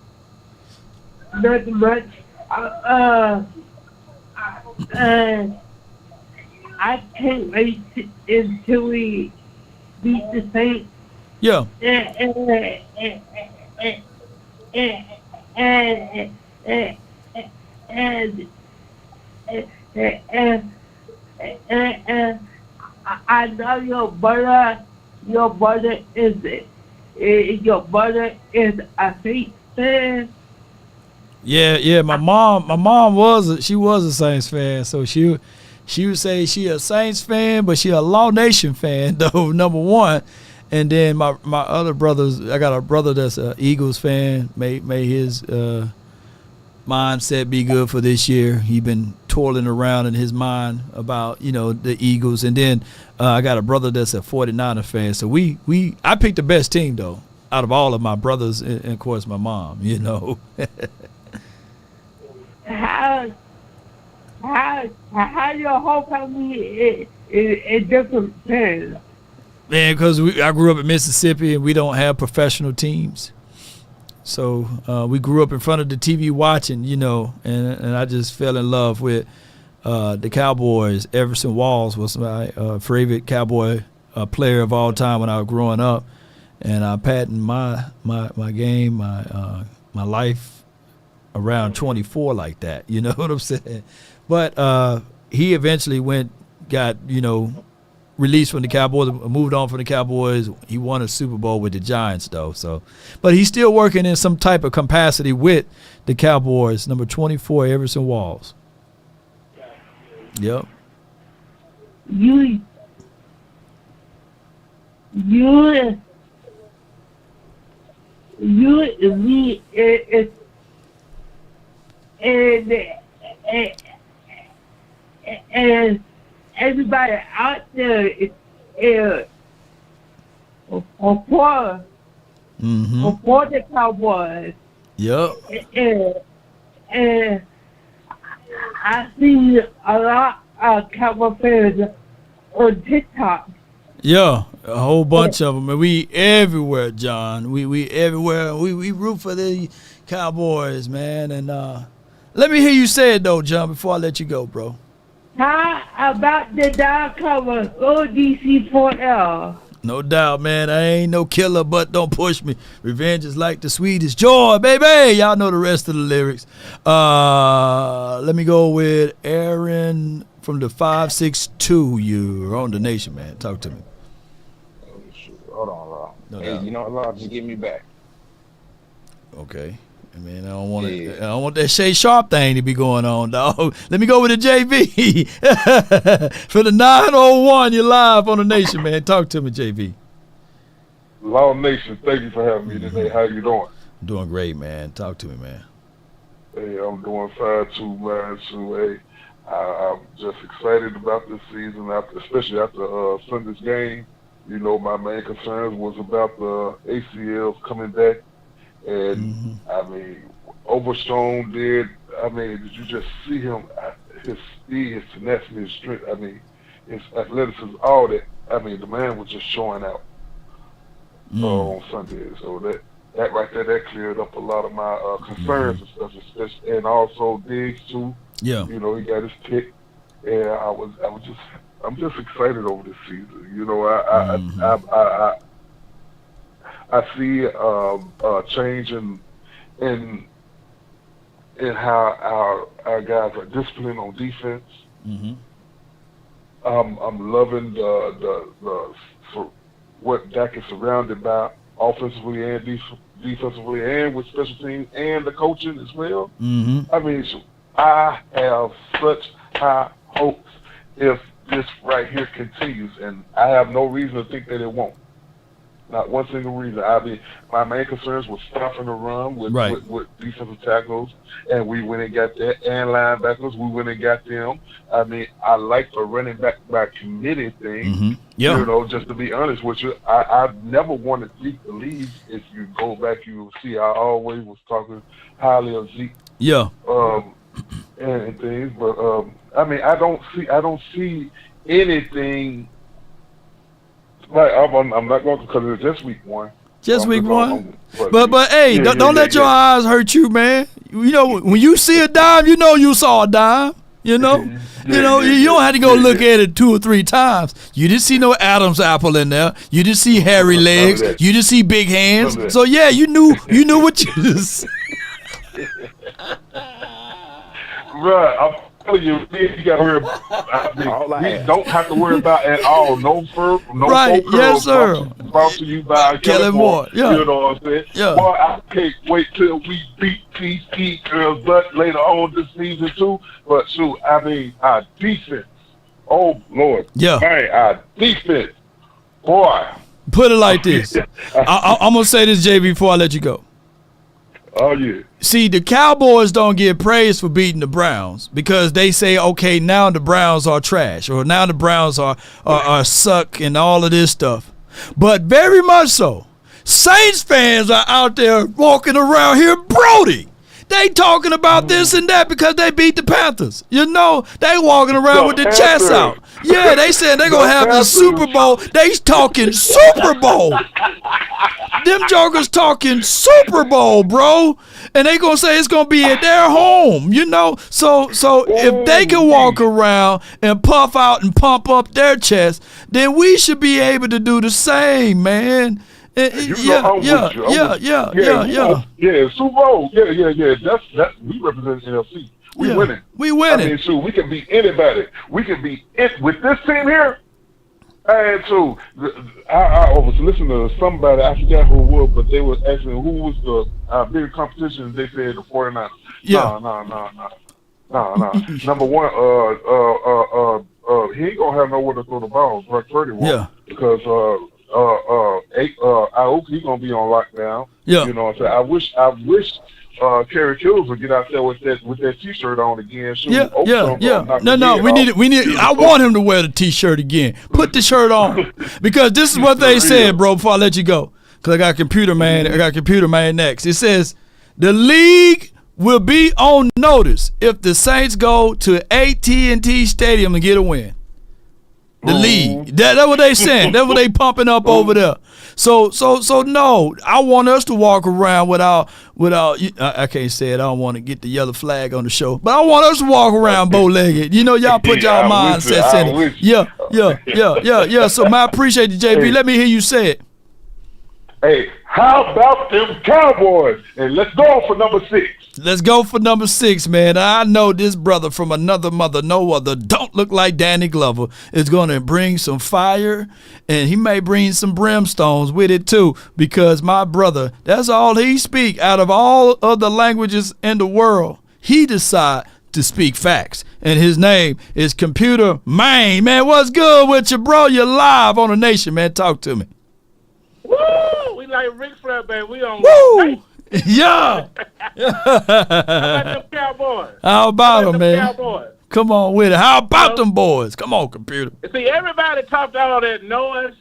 Nothing much. I can't wait until we beat the Saints. Yeah. And I know your brother is a Saints fan. Yeah. My mom was a Saints fan, so she would say she a Saints fan, but she a Law Nation fan though, number one. And then my other brothers, I got a brother that's a Eagles fan, made his mindset be good for this year. He been toiling around in his mind about, the Eagles. And then I got a brother that's a 49er fan. So I picked the best team, though, out of all of my brothers and of course, my mom, How your whole family is different things? Man, because I grew up in Mississippi and we don't have professional teams. So we grew up in front of the TV watching, and I just fell in love with the Cowboys. Everson Walls was my favorite Cowboy player of all time when I was growing up. And I patented my game, my life around 24 like that. You know what I'm saying? But he eventually got released from the Cowboys, moved on from the Cowboys. He won a Super Bowl with the Giants, though. So, but he's still working in some type of capacity with the Cowboys. Number 24, Everson Walls. Yep. You and everybody out there is for the Cowboys. Yep. And I see a lot of Cowboy fans on TikTok. Yeah, a whole bunch of them. And we everywhere, John. We everywhere. We root for the Cowboys, man. And let me hear you say it, though, John, before I let you go, bro. How about the dog cover ODC4L? No doubt, man. I ain't no killer, but don't push me. Revenge is like the sweetest joy, baby. Y'all know the rest of the lyrics. Let me go with Aaron from the 562. You're on the nation, man. Talk to me. Oh, shoot. Hold on, Rob. No hey, doubt. You know what, Rob? Just give me back. Okay. I mean, I don't want that Shay Sharp thing to be going on, dog. Let me go with the JV. For the 901, you're live on the nation, man. Talk to me, JV. Law Nation, thank you for having me today. How you doing? Doing great, man. Talk to me, man. Hey, I'm doing fine too, man. So, hey, I'm just excited about this season, especially after Sunday's game. My main concerns was about the ACLs coming back. And, I mean, Overstone did you just see him, his speed, his tenacity, his strength, his athleticism, all that. The man was just showing out on Sunday. So that right there, that cleared up a lot of my concerns and stuff, especially, and also Diggs, too. Yeah. He got his pick. And I'm just excited over this season. I see a change in how our guys are disciplined on defense. I'm loving the what Dak is surrounded by offensively and defensively, and with special teams and the coaching as well. I have such high hopes if this right here continues, and I have no reason to think that it won't. Not one single reason. My main concerns was stopping the run with defensive tackles, and we went and got that, and linebackers, we went and got them. I like the running back by committee thing. Just to be honest with you, I never wanted Zeke to leave. If you go back, you will see I always was talking highly of Zeke. Yeah. And things, but I don't see anything. Right, I'm not going to, because it's just week one. Just week one? But hey, don't let your eyes hurt you, man. When you see a dime, you saw a dime. You don't have to go look at it 2 or 3 times. You didn't see no Adam's apple in there. You didn't see hairy legs. You didn't see big hands. So yeah, you knew what you just. Right, I'm telling you, you got to worry about. We don't have to worry about at all. No fur, no right. Yes, sir. Brought to you by Kelly Moore. Yeah. You know what I'm saying? Yeah. Boy, I can't wait till we beat these girls' butt later on this season too. But shoot, our defense. Oh Lord. Yeah. Man, our defense, boy. Put it like this. I'm gonna say this, JV, before I let you go. Oh, yeah. See, the Cowboys don't get praise for beating the Browns because they say, okay, now the Browns are trash or now the Browns are suck and all of this stuff. But very much so, Saints fans are out there walking around here Brody. They talking about this and that because they beat the Panthers. You know, they walking around with the chest out. Yeah, they said they going to have the Super Bowl. They talking Super Bowl. Them jokers talking Super Bowl, bro. And they going to say it's going to be at their home, you know. So if they can walk around and puff out and pump up their chest, then we should be able to do the same, man. Yeah, Super Bowl. Yeah. That's we represent NFC. We winning. We winning. I mean, so we can beat anybody. We can beat it with this team here. And so I was listening to somebody, I forgot who it was, but they were asking who was the bigger competition. They said the 49ers. Yeah. No. Number one, he ain't gonna have nowhere to throw the ball. Brock Purdy won't. Yeah. Because I hope he's gonna be on lockdown. Yeah. You know what I'm saying? I wish Kerry Kills would get out there with that T-shirt on again. Yeah. No. We need. I want him to wear the T-shirt again. Put the shirt on because this is what they said, bro. Before I let you go, because I got Computer Man next. It says the league will be on notice if the Saints go to AT&T Stadium and get a win. The league. That's what they saying. That's what they pumping up over there. So no, I want us to walk around without I can't say it. I don't want to get the yellow flag on the show, but I want us to walk around bow-legged. You know, y'all put y'all mindsets in it. Yeah. So I appreciate you, JB. Let me hear you say it. Hey, how about them Cowboys? And let's go for number 6. Let's go for number 6, man. I know this brother from another mother, no other, don't look like Danny Glover, is going to bring some fire, and he may bring some brimstones with it too, because my brother, that's all he speak out of all other languages in the world. He decide to speak facts, and his name is Computer Man. Man, what's good with you, bro? You're live on The Nation, man. Talk to me. Woo! We like Ric Flair, baby. We on. Woo! Yeah. How about them Cowboys? How about them, man? Cowboys? Come on with it. How about them boys? Come on, Computer. See, everybody talked all that noise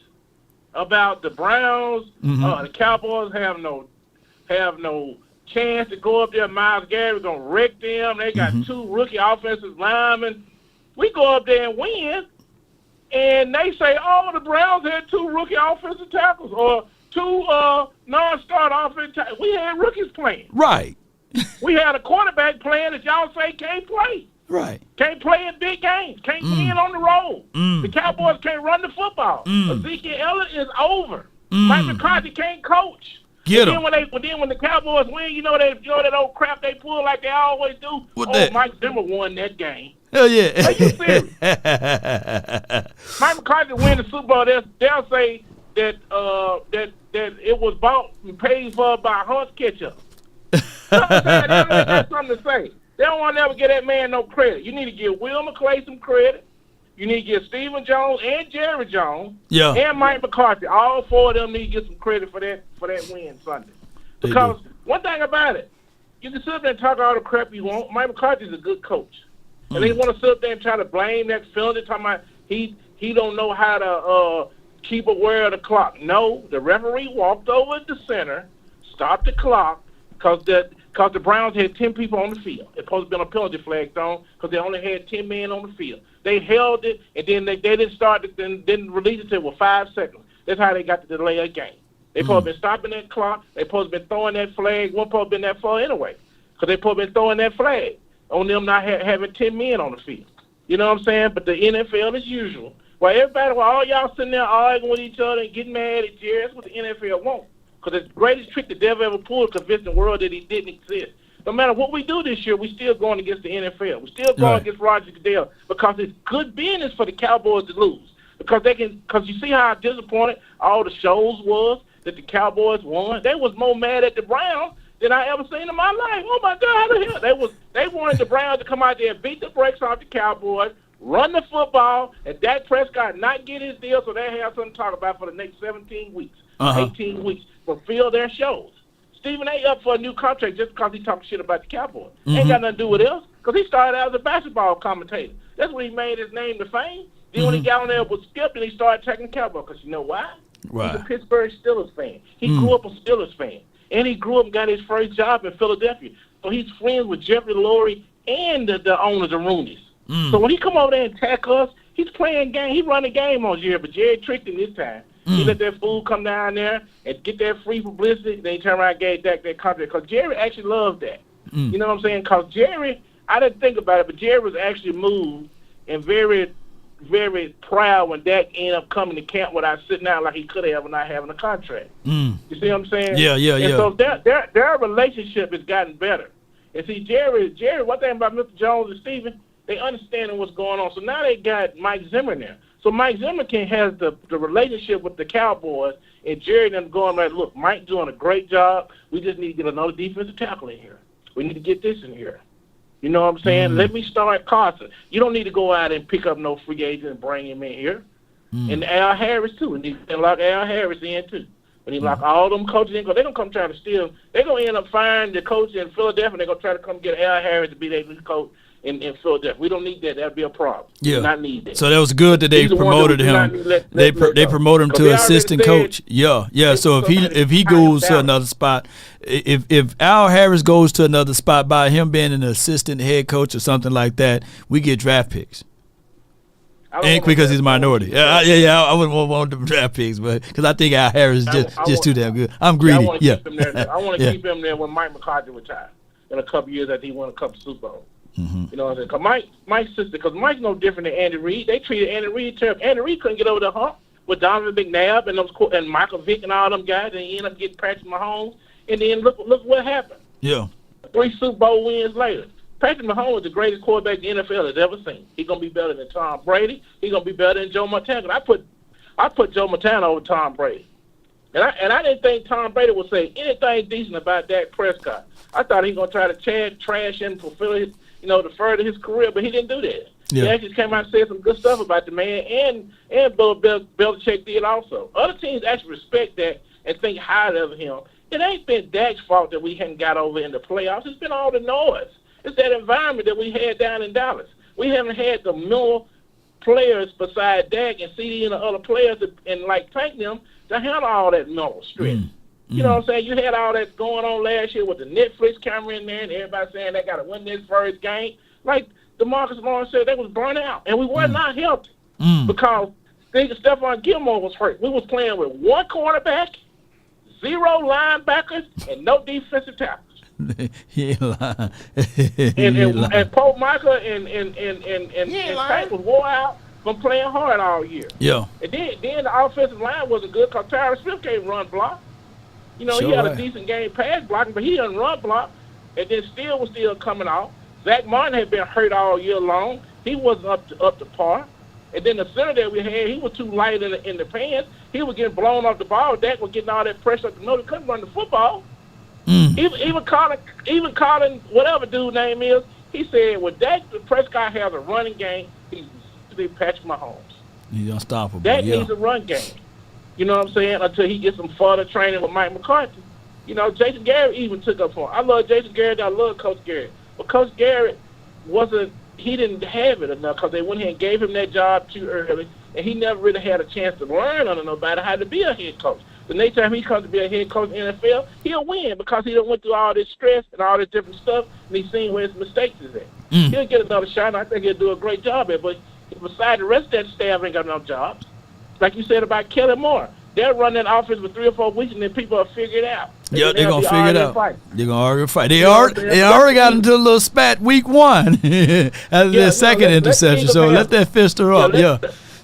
about the Browns. The Cowboys have no chance to go up there. Myles Garrett's gonna wreck them. They got 2 rookie offensive linemen. We go up there and win. And they say, the Browns had 2 rookie offensive tackles or 2 non-start offensive tackles. We had rookies playing. Right. We had a quarterback playing that y'all say can't play. Right. Can't play in big games. Can't win on the road. The Cowboys can't run the football. Ezekiel Elliott is over. Mike McCarthy can't coach. Get him. Then when the Cowboys win, you know that old crap they pull like they always do? Mike Zimmer won that game. Hell yeah. Are you serious? Mike McCarthy win the Super Bowl, they'll say that it was bought and paid for by Hunt's Ketchup. You know what I'm saying? They got something to say. They don't want to ever give that man no credit. You need to give Will McClay some credit. You need to give Stephen Jones and Jerry Jones and Mike McCarthy. All 4 of them need to get some credit for that win Sunday. Because one thing about it, you can sit up there and talk all the crap you want. Mike McCarthy's a good coach. And they want to sit up there and try to blame that film. They're talking about he don't know how to keep aware of the clock. No, the referee walked over at the center, stopped the clock, because the Browns had 10 people on the field. It's supposed to be on a penalty flag thrown because they only had 10 men on the field. They held it, and then they didn't start it, then didn't release it until 5 seconds. That's how they got to delay a game. They supposed to been stopping that clock. They supposed to been throwing that flag. One supposed to been that far anyway, because they supposed to been throwing that flag on them not having 10 men on the field. You know what I'm saying? But the NFL is usual. While all y'all sitting there arguing with each other and getting mad at Jerry, that's what the NFL wants. Because the greatest trick the devil ever pulled to convince the world that he didn't exist. No matter what we do this year, we still going against the NFL. We're still going against Roger Goodell because it's good business for the Cowboys to lose. Because you see how disappointed all the shows was that the Cowboys won. They was more mad at the Browns than I ever seen in my life. Oh my God, how the hell? They wanted the Browns to come out there and beat the brakes off the Cowboys, run the football, and Dak Prescott not get his deal, so they have something to talk about for the next 17 weeks, 18 weeks, fulfill their shows. Stephen A. up for a new contract just because he talking shit about the Cowboys. Ain't got nothing to do with us because he started out as a basketball commentator. That's when he made his name to fame. Then when he got on there with Skip, and he started attacking the Cowboys because you know why? Right. He's a Pittsburgh Steelers fan. He grew up a Steelers fan. And he grew up and got his first job in Philadelphia. So he's friends with Jeffrey Lurie and the owners of Rooney's. So when he come over there and attack us, he's playing game. He run the game on Jerry, but Jerry tricked him this time. He let that fool come down there and get that free publicity. Then he turned around and gave Dak that contract because Jerry actually loved that. You know what I'm saying? Because Jerry, I didn't think about it, but Jerry was actually moved and very, very proud when Dak ended up coming to camp without sitting out like he could have not having a contract. You see what I'm saying? Yeah. And so their relationship has gotten better. And see, Jerry, one thing about Mr. Jones and Steven, they understanding what's going on. So now they got Mike Zimmer there. So Mike Zimmer has the relationship with the Cowboys, and Jerry them going like, look, Mike doing a great job. We just need to get another defensive tackle in here. We need to get this in here. You know what I'm saying? Let me start Carson. You don't need to go out and pick up no free agent and bring him in here. And Al Harris, too. And he can lock Al Harris in, too. When he lock all them coaches in, because they're going to come try to steal. They're going to end up firing the coach in Philadelphia, and they're going to try to come get Al Harris to be their new coach in Philadelphia. We don't need that. That would be a problem. Yeah. We do not need that. So that was good that they promoted him. They promoted him to assistant coach. Yeah. So if he goes to another spot, if Al Harris goes to another spot by him being an assistant head coach or something like that, we get draft picks. Ain't because he's a minority. Yeah. I wouldn't want them draft picks, but because I think Al Harris is just too damn good. I'm greedy. I want to keep him there when Mike McCarthy retires in a couple years after he won a couple Super Bowls. You know what I'm saying? Because Mike's sister, because Mike's no different than Andy Reid. They treated Andy Reid terrible. Andy Reid couldn't get over the hump with Donovan McNabb and Michael Vick and all them guys, and he ended up getting Patrick Mahomes. And then look what happened. Yeah. 3 Super Bowl wins later. Patrick Mahomes is the greatest quarterback the NFL has ever seen. He's gonna be better than Tom Brady. He's gonna be better than Joe Montana. I put Joe Montana over Tom Brady. And I didn't think Tom Brady would say anything decent about Dak Prescott. I thought he was going to try to trash him, fulfill his, to further his career, but he didn't do that. Yeah. He actually came out and said some good stuff about the man, and Bill Belichick did also. Other teams actually respect that and think highly of him. It ain't been Dak's fault that we hadn't got over in the playoffs. It's been all the noise. It's that environment that we had down in Dallas. We haven't had the middle players beside Dak and CD and the other players and like Tank them to handle all that mental stress. You know what I'm saying? You had all that going on last year with the Netflix camera in there and everybody saying they got to win this first game. Like DeMarcus Lawrence said, they was burnt out. And we were not healthy because Stephon Gilmore was hurt. We was playing with 1 cornerback, 0 linebackers, and no defensive tackles. He ain't lying. And Pope Micah and Tank was wore out from playing hard all year. Yeah. And then the offensive line wasn't good because Tyrus Smith can't run block. He had a decent game pass blocking, but he doesn't run block. And then Steele was still coming off. Zach Martin had been hurt all year long. He wasn't up to par. And then the center that we had, he was too light in the pants. He was getting blown off the ball. Dak was getting all that pressure up the nose. He couldn't run the football. Even Colin, whatever dude name is, he said, well, Dak Prescott has a running game. He's Patrick Mahomes. He's unstoppable. Dak needs a run game. You know what I'm saying? Until he gets some further training with Mike McCarthy. Jason Garrett even took up for him. I love Jason Garrett. I love Coach Garrett. But Coach Garrett he didn't have it enough because they went ahead and gave him that job too early, and he never really had a chance to learn under nobody how to be a head coach. The next time he comes to be a head coach in the NFL, he'll win because he done went through all this stress and all this different stuff, and he's seen where his mistakes is at. He'll get another shot, and I think he'll do a great job at it. But besides the rest of that staff ain't got no jobs. Like you said about Kelly Moore. They'll run that offense for 3 or 4 weeks, and then people will figure it out. Yeah, they're going to figure it out. They're going to argue and fight. They already got into a little spat week 1 after their second interception, so let that fester up.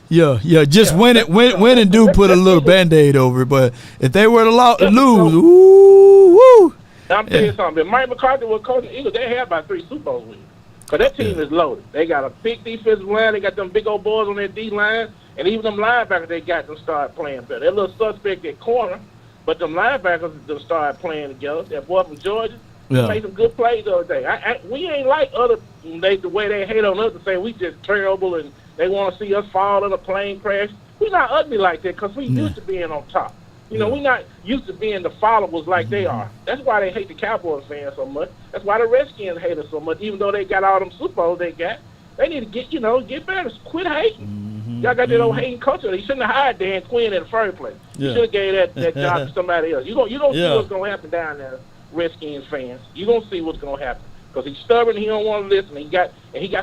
Yeah. Just win and do put a little Band-Aid over it. But if they were to lose, woo. I'm telling you something. If Mike McCarthy was coaching the Eagles, they had about 3 Super Bowls wins. Because that team is loaded. They got a big defensive line. They got them big old boys on their D-line. And even them linebackers they got them start playing better. They're a little suspect at corner, but them linebackers them start playing together. That boy from Georgia made some good plays the other day. We ain't like the way they hate on us to say we just terrible and they want to see us fall in a plane crash. We're not ugly like that because we used to being on top. You know, we're not used to being the followers like they are. That's why they hate the Cowboys fans so much. That's why the Redskins hate us so much. Even though they got all them Super Bowls they got, they need to get better. Quit hating. Y'all got that old hating culture. You shouldn't have hired Dan Quinn in the first place. You should have gave that job to somebody else. You don't see what's going to happen down there, Redskins fans. You don't see what's going to happen because he's stubborn. He don't want to listen. He got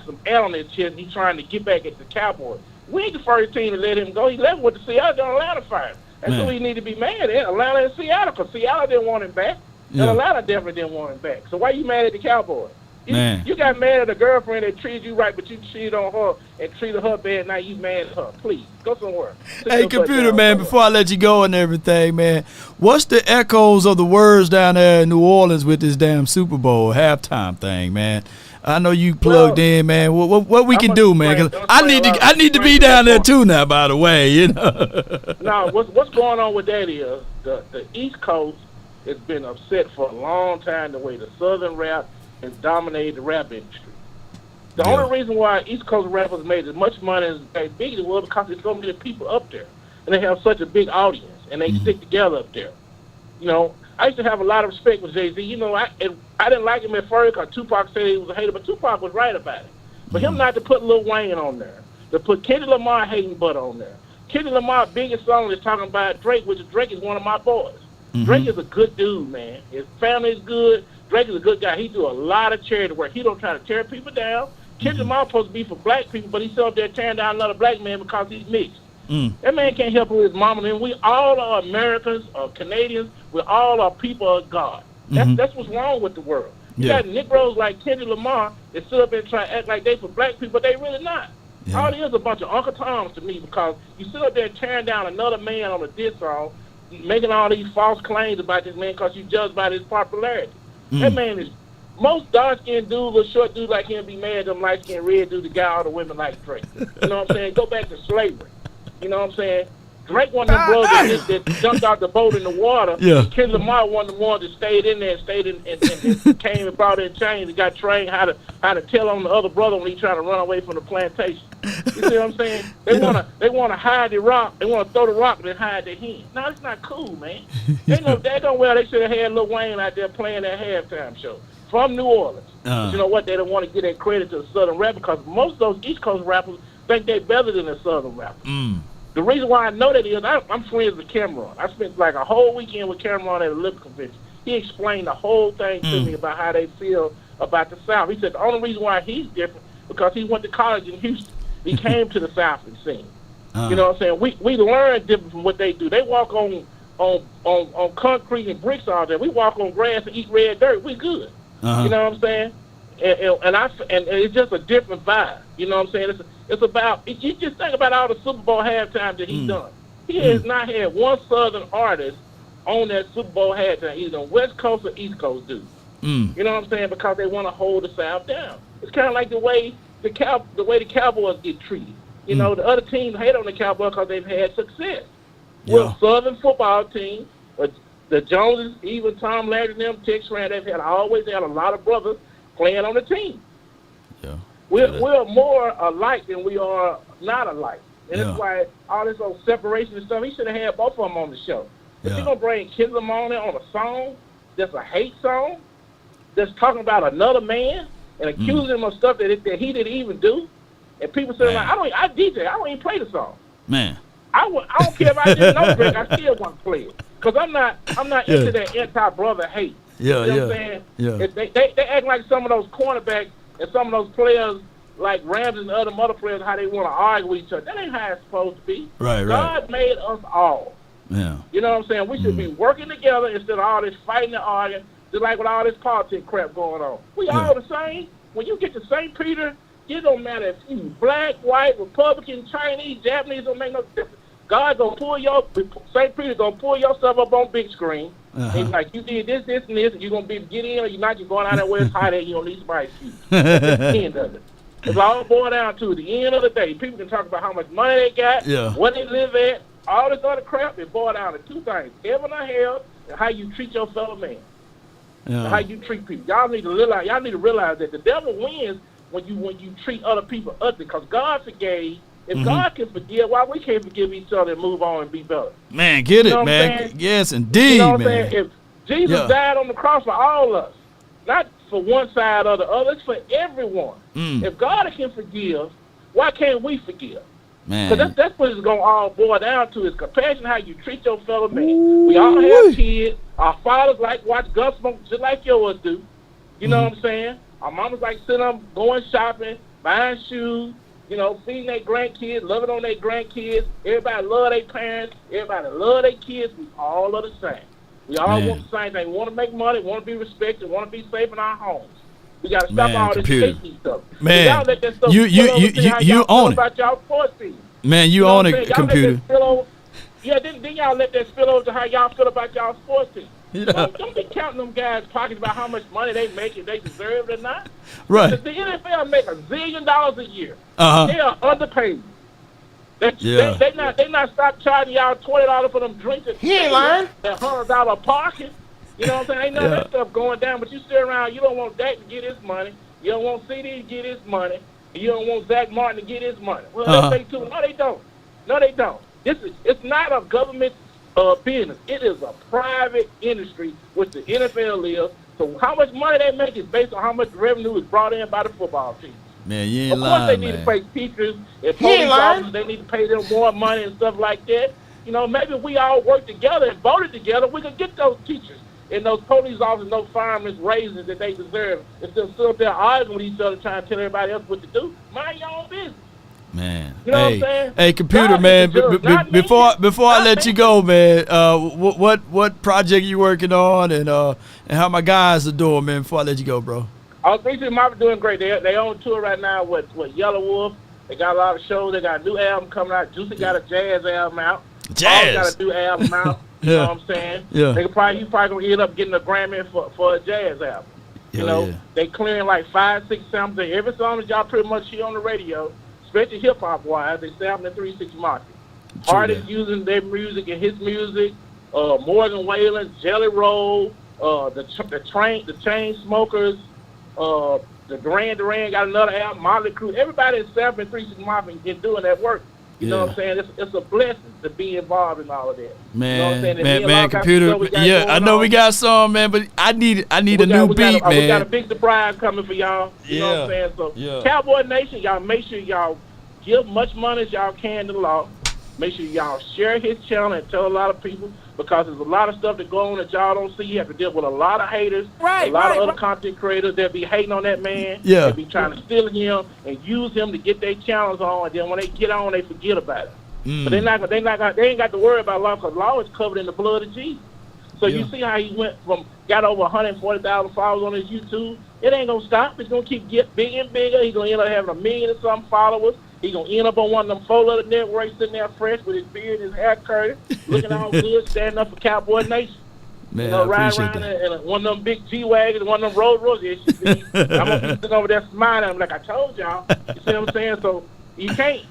some L on his chest. And he's trying to get back at the Cowboys. We ain't the first team to let him go. He left with the Seattle. Atlanta fired. That's who he need to be mad at. Atlanta and Seattle, because Seattle didn't want him back. And Atlanta definitely didn't want him back. So why you mad at the Cowboys? You got mad at a girlfriend that treated you right, but you cheated on her and treated her bad. Now you mad at her. Please, go somewhere. Hey, computer man, before I let you go and everything, man, what's the echoes of the words down there in New Orleans with this damn Super Bowl halftime thing, man? I know you plugged in, man. What we can do, man? 'Cause I need to be down there too now. By the way, you know. No, what's going on with that is the East Coast has been upset for a long time the way the Southern rap has dominated the rap industry. The only reason why East Coast rappers made as much money as they big was because there's so many people up there, and they have such a big audience, and they stick together up there. You know, I used to have a lot of respect for Jay-Z. You know, I didn't like him at first because Tupac said he was a hater, but Tupac was right about it. For him not to put Lil Wayne on there, to put Kendrick Lamar hating butt on there. Kendrick Lamar's biggest song is talking about Drake, which Drake is one of my boys. Drake is a good dude, man. His family is good. Drake is a good guy. He do a lot of charity work. He don't try to tear people down. Kendrick Lamar's supposed to be for black people, but he's still up there tearing down another black man because he's mixed. That man can't help with his mama. And we all are Americans or Canadians. We all are people of God. That's what's wrong with the world. You got Negroes like Kendrick Lamar that sit up and try to act like they for black people, but they really not. All it is a bunch of Uncle Toms to me because you sit up there tearing down another man on a diss song, making all these false claims about this man because you judge by his popularity. That man is, most dark-skinned dudes or short dudes like him be mad at them light-skinned red dudes that got all the women like Drake. You know what I'm saying? Go back to slavery. You know what I'm saying? Drake one of them brothers that jumped out the boat in the water. Kendrick Lamar one of the ones that stayed in there and came and brought in chains and got trained how to tell on the other brother when he trying to run away from the plantation. You see what I'm saying? They want to hide the rock. They want to throw the rock and then hide the hen. No, it's not cool, man. They know daggone well they should have had Lil Wayne out there playing that halftime show from New Orleans. But you know what? They don't want to give that credit to the Southern rap because most of those East Coast rappers think they're better than the Southern rappers. The reason why I know that is I'm friends with Cameron. I spent like a whole weekend with Cameron at a liquor convention. He explained the whole thing to me about how they feel about the South. He said the only reason why he's different because he went to college in Houston. He came to the South and seen. You know what I'm saying? We learn different from what they do. They walk on concrete and bricks all day. We walk on grass and eat red dirt. We good. You know what I'm saying? And it's just a different vibe. You know what I'm saying? It's about, you just think about all the Super Bowl halftime that he's done. He has not had one Southern artist on that Super Bowl halftime, either West Coast or East Coast dude. You know what I'm saying? Because they want to hold the South down. It's kind of like the way the Cowboys get treated. You know, the other teams hate on the Cowboys because they've had success. Well, Southern football team, the Joneses, even Tom Landry and them, Tex Rand, they've always had a lot of brothers playing on the team. We're more alike than we are not alike. And that's why all this old separation and stuff, he should have had both of them on the show. If you're going to bring Kendrick Lamar on a song that's a hate song, that's talking about another man and accusing him of stuff that he didn't even do, and people say, like, I DJ, I don't even play the song. Man. I don't care if I didn't know Drake, I still want to play it. Because I'm not into that anti-brother hate. You know what I'm saying? They act like some of those cornerbacks and some of those players like Rams and other players, how they want to argue with each other. That ain't how it's supposed to be. God made us all. You know what I'm saying? We should be working together instead of all this fighting and arguing, just like with all this politics crap going on. We all the same. When you get to St. Peter, it don't matter if you black, white, Republican, Chinese, Japanese, don't make no difference. God gonna pull St. Peter gonna pull your stuff up on big screen. He's like, you did this, this, and this, and you're gonna be get in or you're not. You're going out there where it's hot and you don't need somebody's shoes. That's the end of it. It's all boiled down to the end of the day. People can talk about how much money they got, where they live at, all this other crap. It boiled down to two things: heaven or hell, and how you treat your fellow man, and how you treat people. Y'all need to realize that the devil wins when you treat other people ugly. Because God forgave If God can forgive, why we can't forgive each other and move on and be better? Man, get it, man. Yes, indeed, you know what man. I'm saying? If Jesus died on the cross for all of us, not for one side or the other, it's for everyone. If God can forgive, why can't we forgive? Man. Because that's what it's going to all boil down to is compassion, how you treat your fellow man. We all have kids. Our fathers like watch Gunsmoke just like yours do. You know what I'm saying? Our mamas like sitting up, going shopping, buying shoes, you know, feeding their grandkids, loving on their grandkids. Everybody love their parents. Everybody love their kids. We all are the same. We all want the same thing. We want to make money, want to be respected, want to be safe in our homes. We got to stop all this shaky stuff. Man, y'all let that stuff you own it. About y'all sports team. Man, you own it, computer. Then y'all let that spill over to how y'all feel about y'all sports team. Yeah. Don't be counting them guys' pockets about how much money they make if they deserve it or not. Right. The NFL make $1 zillion a year. Uh-huh. They are underpaid. They not stop charging y'all $20 for them drinks. He ain't lying. That $100 parking. You know what I'm saying? Ain't none of that stuff going down, but you sit around, you don't want Dak to get his money. You don't want CD to get his money. And you don't want Zach Martin to get his money. Well, they too. No, they don't. No, they don't. It's not a government business. It is a private industry, which the NFL is. So how much money they make is based on how much revenue is brought in by the football team. Man, you ain't Of course, lying, they need man. to pay teachers and police officers. They need to pay them more money and stuff like that. You know, maybe if we all work together and voted together, we could get those teachers and those police officers and those firemen raises that they deserve. Instead of sitting up there arguing with each other trying to tell everybody else what to do, mind your own business. Man, You know what I'm saying? hey, computer, God man. is the judge, not me. Before I let you go, man, what project you working on, and how my guys are doing, man? Before I let you go, bro. All three teams are doing great. They on tour right now with Yellow Wolf. They got a lot of shows. They got a new album coming out. Juicy got a jazz album out. Jazz. Paul got a new album out. You know what I'm saying? Yeah. He's probably gonna end up getting a Grammy for a jazz album. You know, they clearing like 5-6 samples. Every song that y'all pretty much hear on the radio, especially hip hop wise, they sample the 3-6 market. Artists using their music and his music. Morgan Wallen, Jelly Roll, the Chain Smokers, the Duran got another album, Motley Crue. Everybody is sampling 3-6 market and doing that work. You know what I'm saying? It's a blessing to be involved in all of that. Man, you know what I'm saying? man, computer. Yeah, I know we got some, man, but I need a new beat, man. We got a big surprise coming for y'all. You know what I'm saying? So, Cowboy Nation, y'all make sure y'all give much money as y'all can to the law. Make sure y'all share his channel and tell a lot of people, because there's a lot of stuff that go on that y'all don't see. You have to deal with a lot of haters, a lot of other content creators that be hating on that man. Yeah. They be trying to steal him and use him to get their channels on, and then when they get on, they forget about it. But they ain't got to worry about law, because law is covered in the blood of Jesus. So you see how he got over 140,000 followers on his YouTube. It ain't gonna stop. It's gonna keep getting bigger and bigger. He's gonna end up having 1 million and some followers. He's going to end up on one of them 4 other networks sitting there fresh with his beard and his hair curly, looking all good, standing up for Cowboy Nation. Man, you know, I riding appreciate around in one of them big G-Wagons, one of them Rolls Royces. I'm going to be sitting over there smiling. I'm like, I told y'all. You see what I'm saying? So you can't.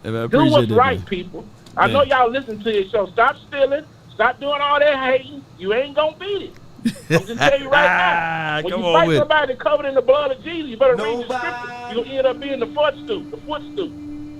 Do what's right, people. I know y'all listen to this show. Stop stealing. Stop doing all that hating. You ain't going to beat it. I'm just telling you right now. When you fight somebody covered in the blood of Jesus, you better read the scripture. You're going to end up being the footstool.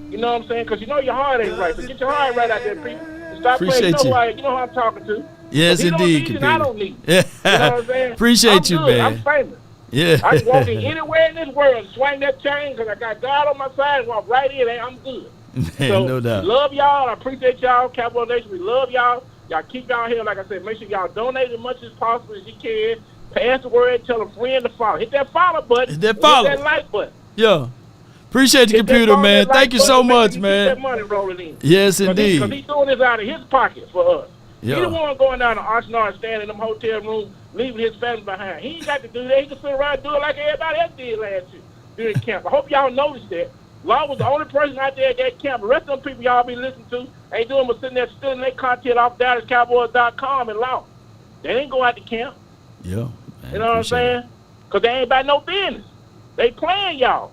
You know what I'm saying? Because you know your heart ain't right. So get your heart right out there, people. Stop Appreciate playing. You know who I'm talking to. Yes, indeed, computer. I don't need it. You know what I'm saying? Appreciate you, man. I'm famous. Yeah. I can walk in anywhere in this world, swing that chain, because I got God on my side, and walk right in, and I'm good. Man, so, no doubt. We love y'all. I appreciate y'all. Cowboy Nation, we love y'all. Y'all keep y'all here. Like I said, make sure y'all donate as much as possible as you can. Pass the word. Tell a friend to follow. Hit that follow button. Hit that follow. Hit that like button. Yeah. Appreciate your computer, man. Thank you so much, man. Keep that money rolling in. Yes, indeed. Because he's doing this out of his pocket for us. Yeah. He the one going down to Arsenal and standing in them hotel rooms, leaving his family behind. He ain't got to do that. He can sit around and do it like everybody else did last year during camp. I hope y'all noticed that. Law was the only person out there at that camp. The rest of them people y'all be listening to ain't doing but sitting there stealing their content off DallasCowboys.com and law. They didn't go out to camp. Yeah. Man, you know what I'm saying? Because they ain't about no business. They playing y'all.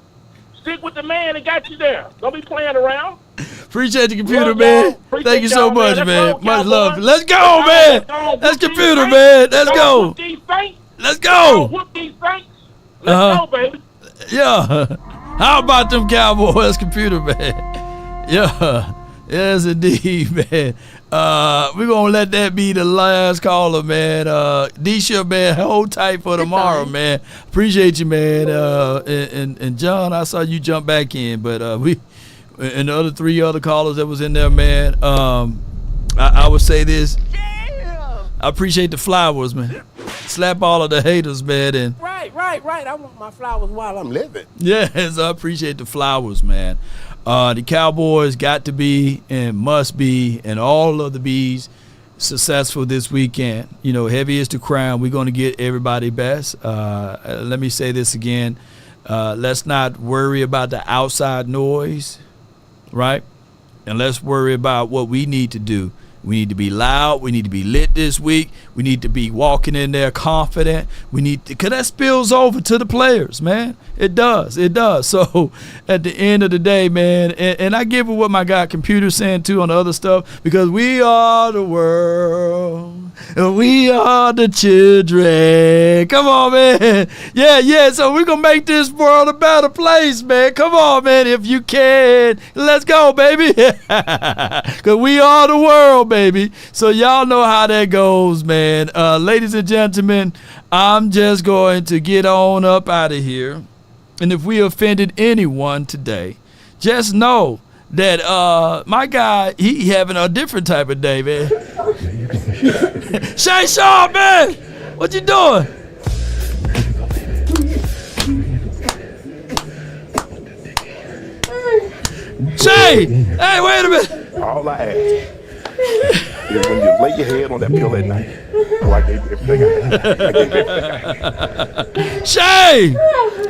Stick with the man that got you there. Don't be playing around. Appreciate the computer, man. Thank you so much, man. Much love. Let's go, man. That's computer, man. Let's go. Let's go. Whoop these Saints. Let's go, baby. Yeah. How about them Cowboys, computer, man? Yeah. Yes, indeed, man. We're going to let that be the last caller, man. D-Ship, man, hold tight for tomorrow, man. Appreciate you, man. And John, I saw you jump back in, but we and the other 3 other callers that was in there, man. I would say this. I appreciate the flowers, man. Slap all of the haters, man. And Right. I want my flowers while I'm living. yes, I appreciate the flowers, man. The Cowboys got to be and must be, and all of the B's, successful this weekend. You know, heavy is the crown. We're going to get everybody best. Let me say this again. Let's not worry about the outside noise, right? And let's worry about what we need to do. We need to be loud. We need to be lit this week. We need to be walking in there confident. We need to, because that spills over to the players, man. It does. So at the end of the day, man, and I give it what my guy Computer's saying too on the other stuff, because we are the world and we are the children. Come on, man. Yeah. So we're going to make this world a better place, man. Come on, man. If you can, let's go, baby. Because we are the world, baby. So y'all know how that goes, man. Ladies and gentlemen, I'm just going to get on up out of here. And if we offended anyone today, just know that my guy, he having a different type of day, man. Shay Shaw, man, what you doing? Shay, hey, wait a minute. All I ask is when you lay your head on that pillow at night, so I gave you everything I had. Shay!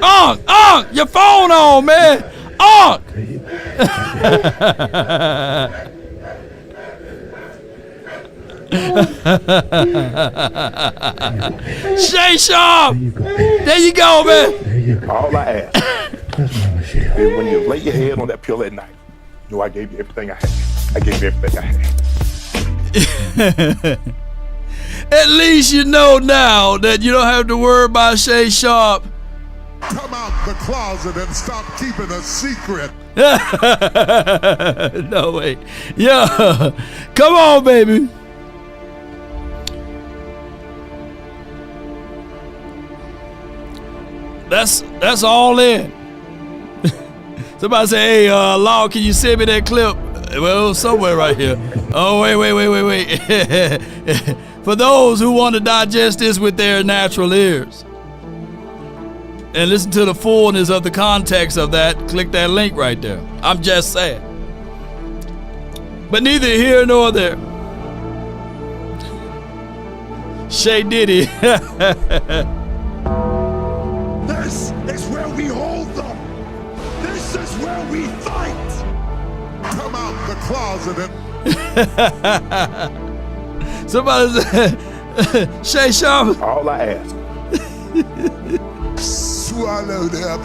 Unc! Your phone on, man! Unc! Shay Sharp! There you go, man! All I ask is when you lay your head on that pillow at night, you know I gave you everything I had. I gave you everything I had. At least you know now that you don't have to worry about Shay Sharp. Come out the closet and stop keeping a secret. No way. Yeah. Come on, baby. That's all in. Somebody say, hey, Law, can you send me that clip? Well, somewhere right here. Oh, wait. For those who want to digest this with their natural ears and listen to the fullness of the context of that, click that link right there. I'm just saying. But neither here nor there. Shay Diddy. This is where we hold them. This is where we fight. Come out the closet and somebody said, Shay Sharp. All I ask. Swallow them.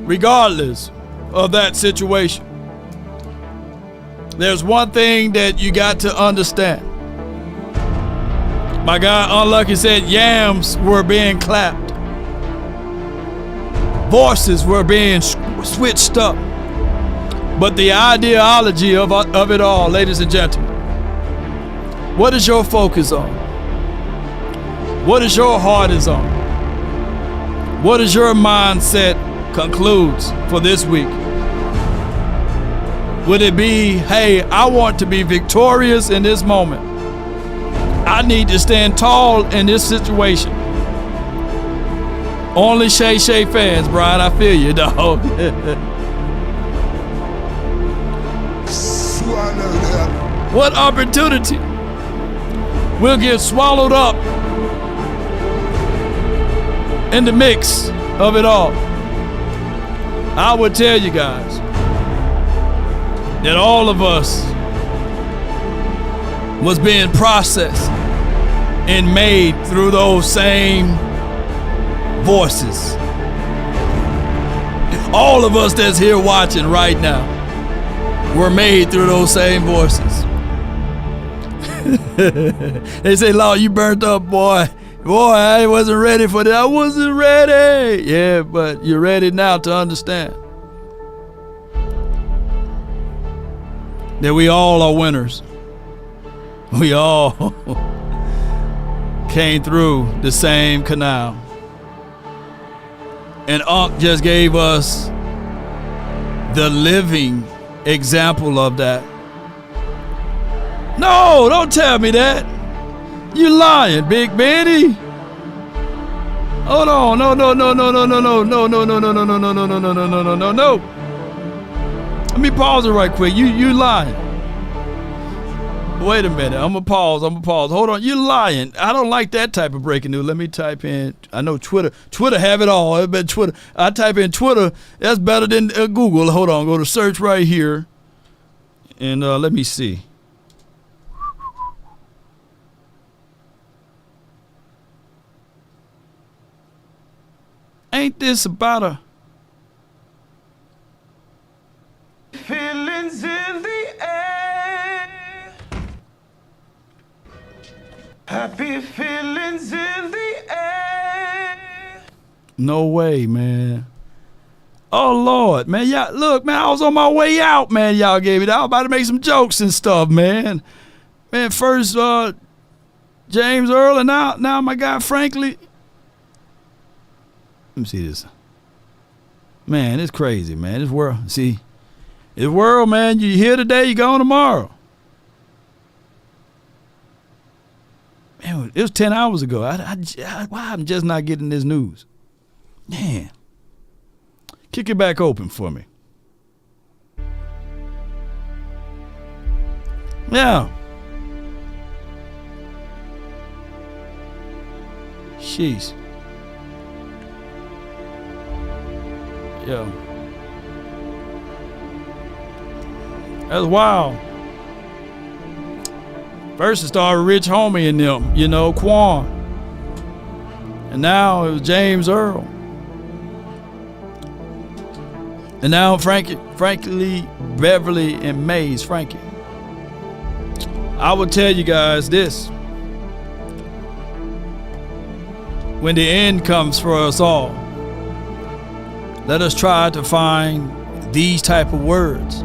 Regardless of that situation, there's one thing that you got to understand. My guy Unlucky said yams were being clapped. Voices were being switched up. But the ideology of it all, ladies and gentlemen, what is your focus on? What is your heart is on? What is your mindset concludes for this week? Would it be, hey, I want to be victorious in this moment. I need to stand tall in this situation. Only Shay fans, Brian, I feel you, dog. What opportunity will get swallowed up in the mix of it all? I would tell you guys that all of us was being processed and made through those same voices. All of us that's here watching right now were made through those same voices. They say, Law, you burnt up, boy. Boy, I wasn't ready for that. I wasn't ready. Yeah, but you're ready now to understand that we all are winners. We all came through the same canal. And Unc just gave us the living example of that. No, don't tell me that. You lying, Big Benny. Hold on. No. Let me pause it right quick. You lying. Wait a minute. I'm gonna pause. Hold on. You lying. I don't like that type of breaking news. Let me type in. I know Twitter have it all. I bet Twitter. I type in Twitter. That's better than Google. Hold on. Go to search right here. And let me see. Ain't this about a feelings in the air? Happy feelings in the air. No way, man. Oh Lord, man. Y'all look, man, I was on my way out, man. Y'all gave it out. I was about to make some jokes and stuff, man. Man, first James Earl and now my guy Frankie. Let me see this. Man, it's crazy, man. This world, man, you here today, you gone tomorrow. Man, it was 10 hours ago. Why I'm just not getting this news? Man. Kick it back open for me. Yeah. Sheesh. Yeah. That's wild. First it started Rich Homie and them, Quan. And now it was James Earl. And now Frankie, Beverly, and Mays, Frankie. I will tell you guys this. When the end comes for us all, let us try to find these type of words.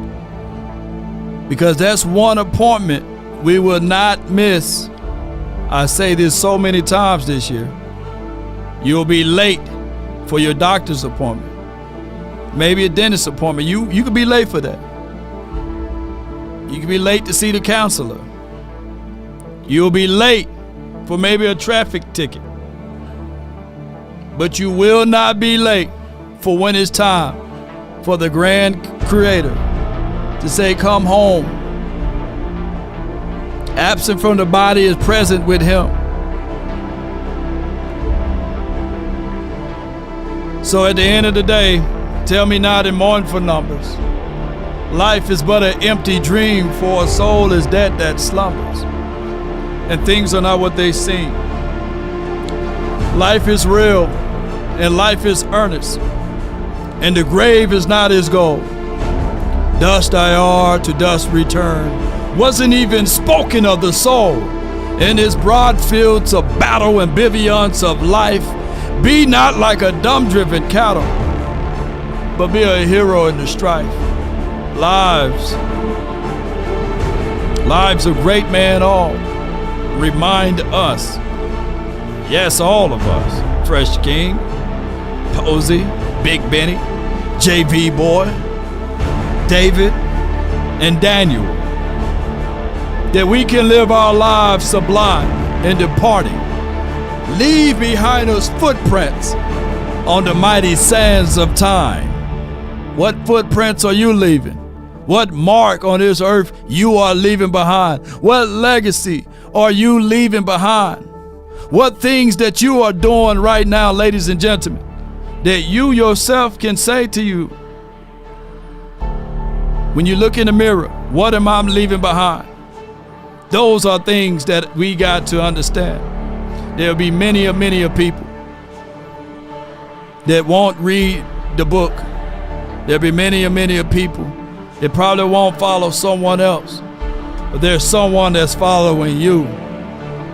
Because that's one appointment we will not miss. I say this so many times this year. You'll be late for your doctor's appointment. Maybe a dentist appointment. You could be late for that. You could be late to see the counselor. You'll be late for maybe a traffic ticket. But you will not be late for when it's time for the grand creator to say, come home. Absent from the body is present with him. So at the end of the day, tell me not in mournful numbers. Life is but an empty dream, for a soul is dead that slumbers. And things are not what they seem. Life is real, and life is earnest. And the grave is not his goal. Dust I are, to dust return. Wasn't even spoken of the soul. In his broad fields of battle, ambivalence of life, be not like a dumb-driven cattle, but be a hero in the strife. Lives of great men all remind us, yes, all of us, Fresh King, Posey, Big Benny, JV Boy, David, and Daniel, that we can live our lives sublime in departing. Leave behind us footprints on the mighty sands of time. What footprints are you leaving? What mark on this earth you are leaving behind? What legacy are you leaving behind? What things that you are doing right now, ladies and gentlemen, that you yourself can say to you, when you look in the mirror, what am I leaving behind? Those are things that we got to understand. There'll be many of people that won't read the book. There'll be many of people that probably won't follow someone else. But there's someone that's following you.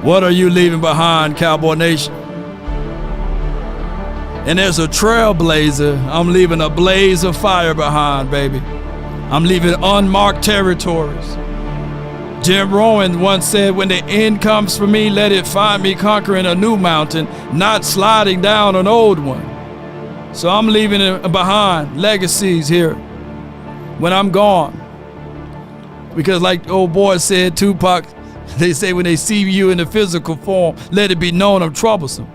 What are you leaving behind, Cowboy Nation? And there's a trailblazer. I'm leaving a blaze of fire behind, baby. I'm leaving unmarked territories. Jim Rowan once said, when the end comes for me, let it find me conquering a new mountain, not sliding down an old one. So I'm leaving it behind legacies here when I'm gone. Because like the old boy said, Tupac, they say when they see you in the physical form, let it be known I'm troublesome.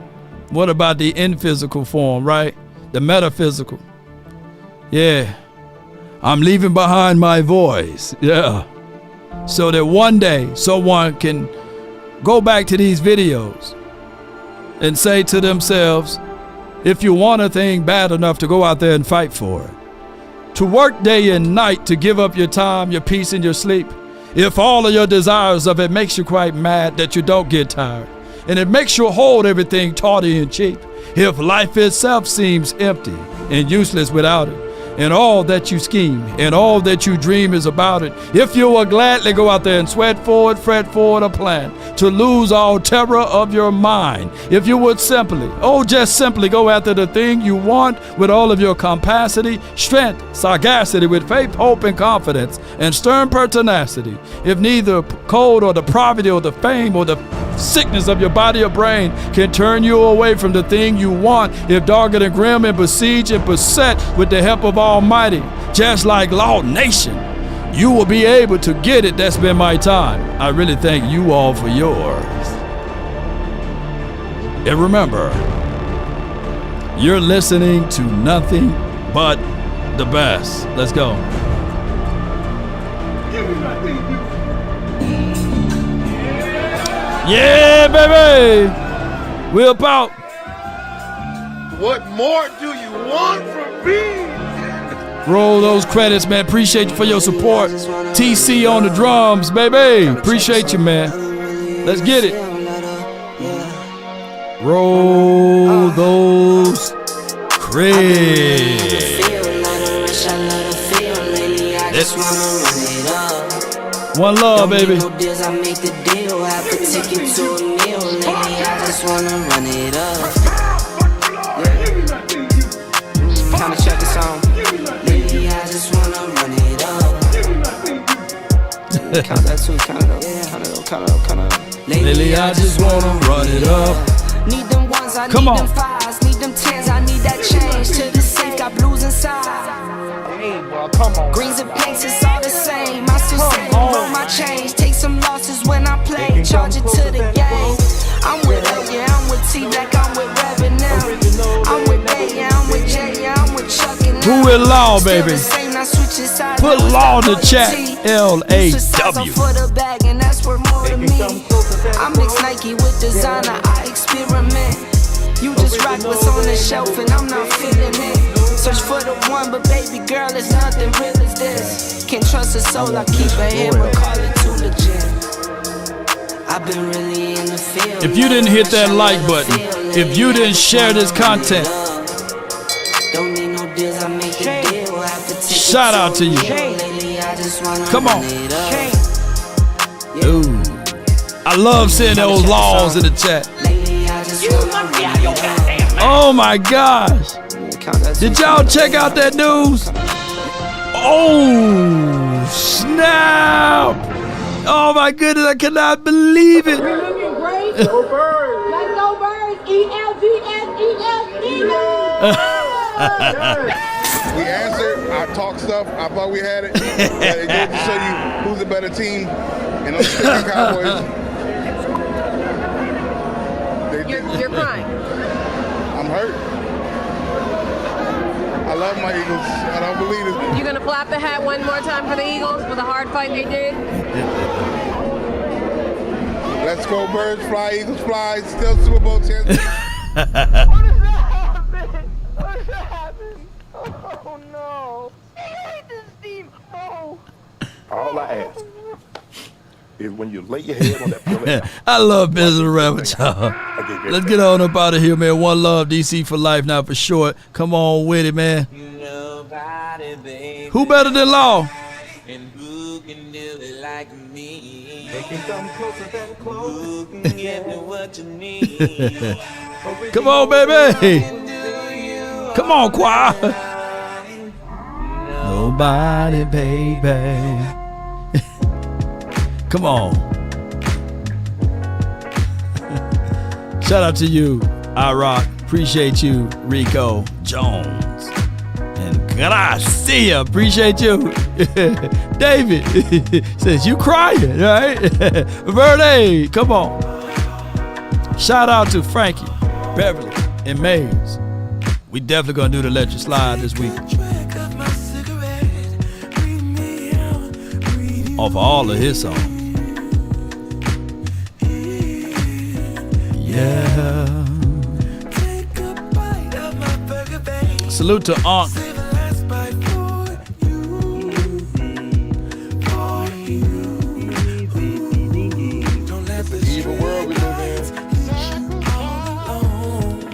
What about the in-physical form, right? The metaphysical. Yeah. I'm leaving behind my voice. Yeah. So that one day someone can go back to these videos and say to themselves, if you want a thing bad enough to go out there and fight for it, to work day and night to give up your time, your peace, and your sleep, if all of your desires of it makes you quite mad that you don't get tired, and it makes you hold everything tawdry and cheap, if life itself seems empty and useless without it, and all that you scheme and all that you dream is about it, if you will gladly go out there and sweat forward, fret forward a plan to lose all terror of your mind, if you would simply, just simply go after the thing you want with all of your capacity, strength, sagacity, with faith, hope, and confidence, and stern pertinacity, if neither cold or the poverty or the fame or the sickness of your body or brain can turn you away from the thing you want, if dogged and grim and besieged and beset with the help of Almighty, just like Law Nation, you will be able to get it. That's been my time. I really thank you all for yours. And remember, you're listening to nothing but the best. Let's go. Yeah, baby. We're about. What more do you want from me? Roll those credits, man. Appreciate you for your support. TC on the drums, baby. Appreciate you, man. Let's get it. Roll those credits. One love, baby. Kinda check this on. Lately, I just wanna run it up. Count that too, count it up, count it up. Lately, I just wanna run it up. Need them ones, I need them fives, need them tens, I need that change. To the safe, got blues inside. Hey, bro, come on. Greens and pinks, it's all the same. I still say roll my change. Take some losses when I play, charge it to the game. I'm with her, yeah, I'm with T-Black, I'm with Reverend now. I'm with Bay, yeah, I'm with Jay, yeah, I'm with Chuck and Who with Law, baby? Put Law in the chat. L-A-W. For the bag, and that's worth more to me. I mix Nike with designer, I experiment. You just rock what's on the shelf, and I'm not feeling it. Search for the one, but baby girl, it's nothing real as this. Can't trust a soul, I keep a hammer, call it too legit. I've been really in the field. If you didn't hit that like button, if you didn't share this content, shout out to you. Come on. Ooh. I love seeing those laws in the chat. Oh my gosh. Did y'all check out that news? Oh, snap. Oh my goodness, I cannot believe it. We're looking great. Go Birds. Let's go Birds. We answered. I talked stuff. I thought we had it. But it goes to show you who's the better team. And those freaking Cowboys. You're crying. I'm hurt. I love my Eagles. I don't believe it. You gonna flap the hat one more time for the Eagles for the hard fight they did? Let's go Birds, fly, Eagles fly. Still Super Bowl champions. What happened? What happened? Oh no. I hate this team. Oh. All I ask is when you lay your head on that pillow. I love business around with y'all. Let's get on up out of here, man. One love, DC for life now for short. Come on with it, man. Who better than Law? And who can do it like me? Come on, baby. Come on, choir. Nobody, baby. Come on. Shout out to you, iRock. Appreciate you, Rico Jones. And Gracia. Appreciate you. David says you crying, right? Verde, come on. Shout out to Frankie, Beverly, and Mays. We definitely gonna do the Let You Slide this week. Off of all of his songs. Yeah. Salute to Ankh.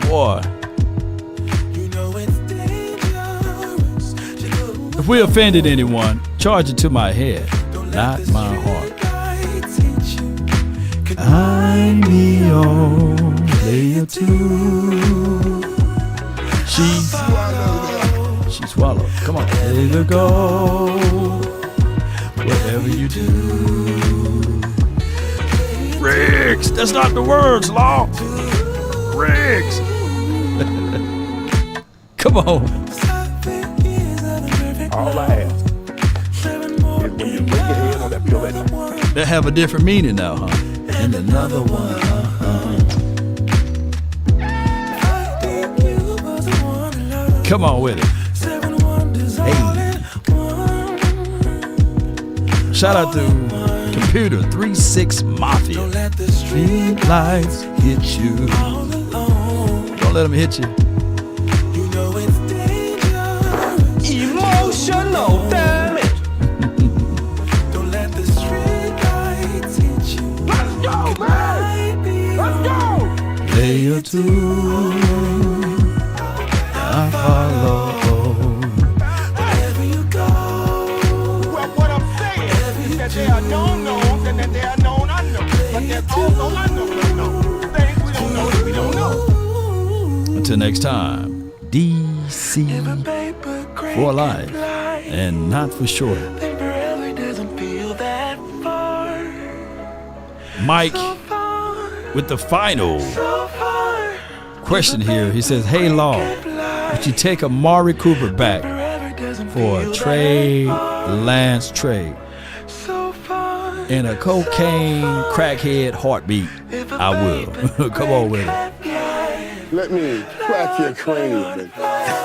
Boy. If we offended anyone, charge it to my head, not my heart. I'm the old player too. She swallowed. Come on, let her go. Whatever you do. Riggs, that's not the words, Law. Riggs. Come on. All I ask is when you lay your head on that pillow at night. They have a different meaning now, huh? And another one. Come on with it. Hey. Shout out to Computer 36 Mafia. Street lights hit you. Don't let them hit you. Emotional damage. Don't let the street lights hit you. Let's go, man. Let's go. Layer 2. I follow. Wherever you go. Well, what I'm saying is that there are known knowns and that there are known unknowns. But there's also unknown. Things we don't know that we don't know. Until next time, DC for life and not for short. Mike with the final question here. He says, hey, Law, would you take Amari Cooper back for a Trey Lance trade? In a cocaine crackhead heartbeat, I will. Come on with it. Let me crack your cranium and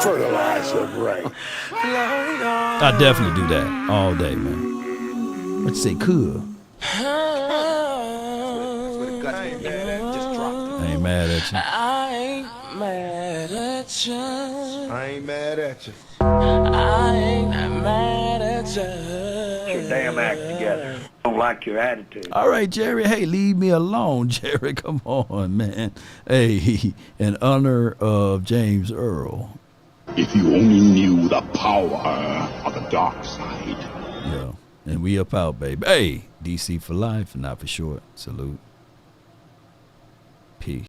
fertilize your brain. I definitely do that all day, man. What you say, cool? I ain't mad at you. I ain't mad at you. I ain't mad at you. I ain't mad at you. Get your damn act together. Don't like your attitude. All right, Jerry. Hey, leave me alone, Jerry. Come on, man. Hey, in honor of James Earl. If you only knew the power of the dark side. Yeah, and we up out, baby. Hey, DC for life and not for short. Salute.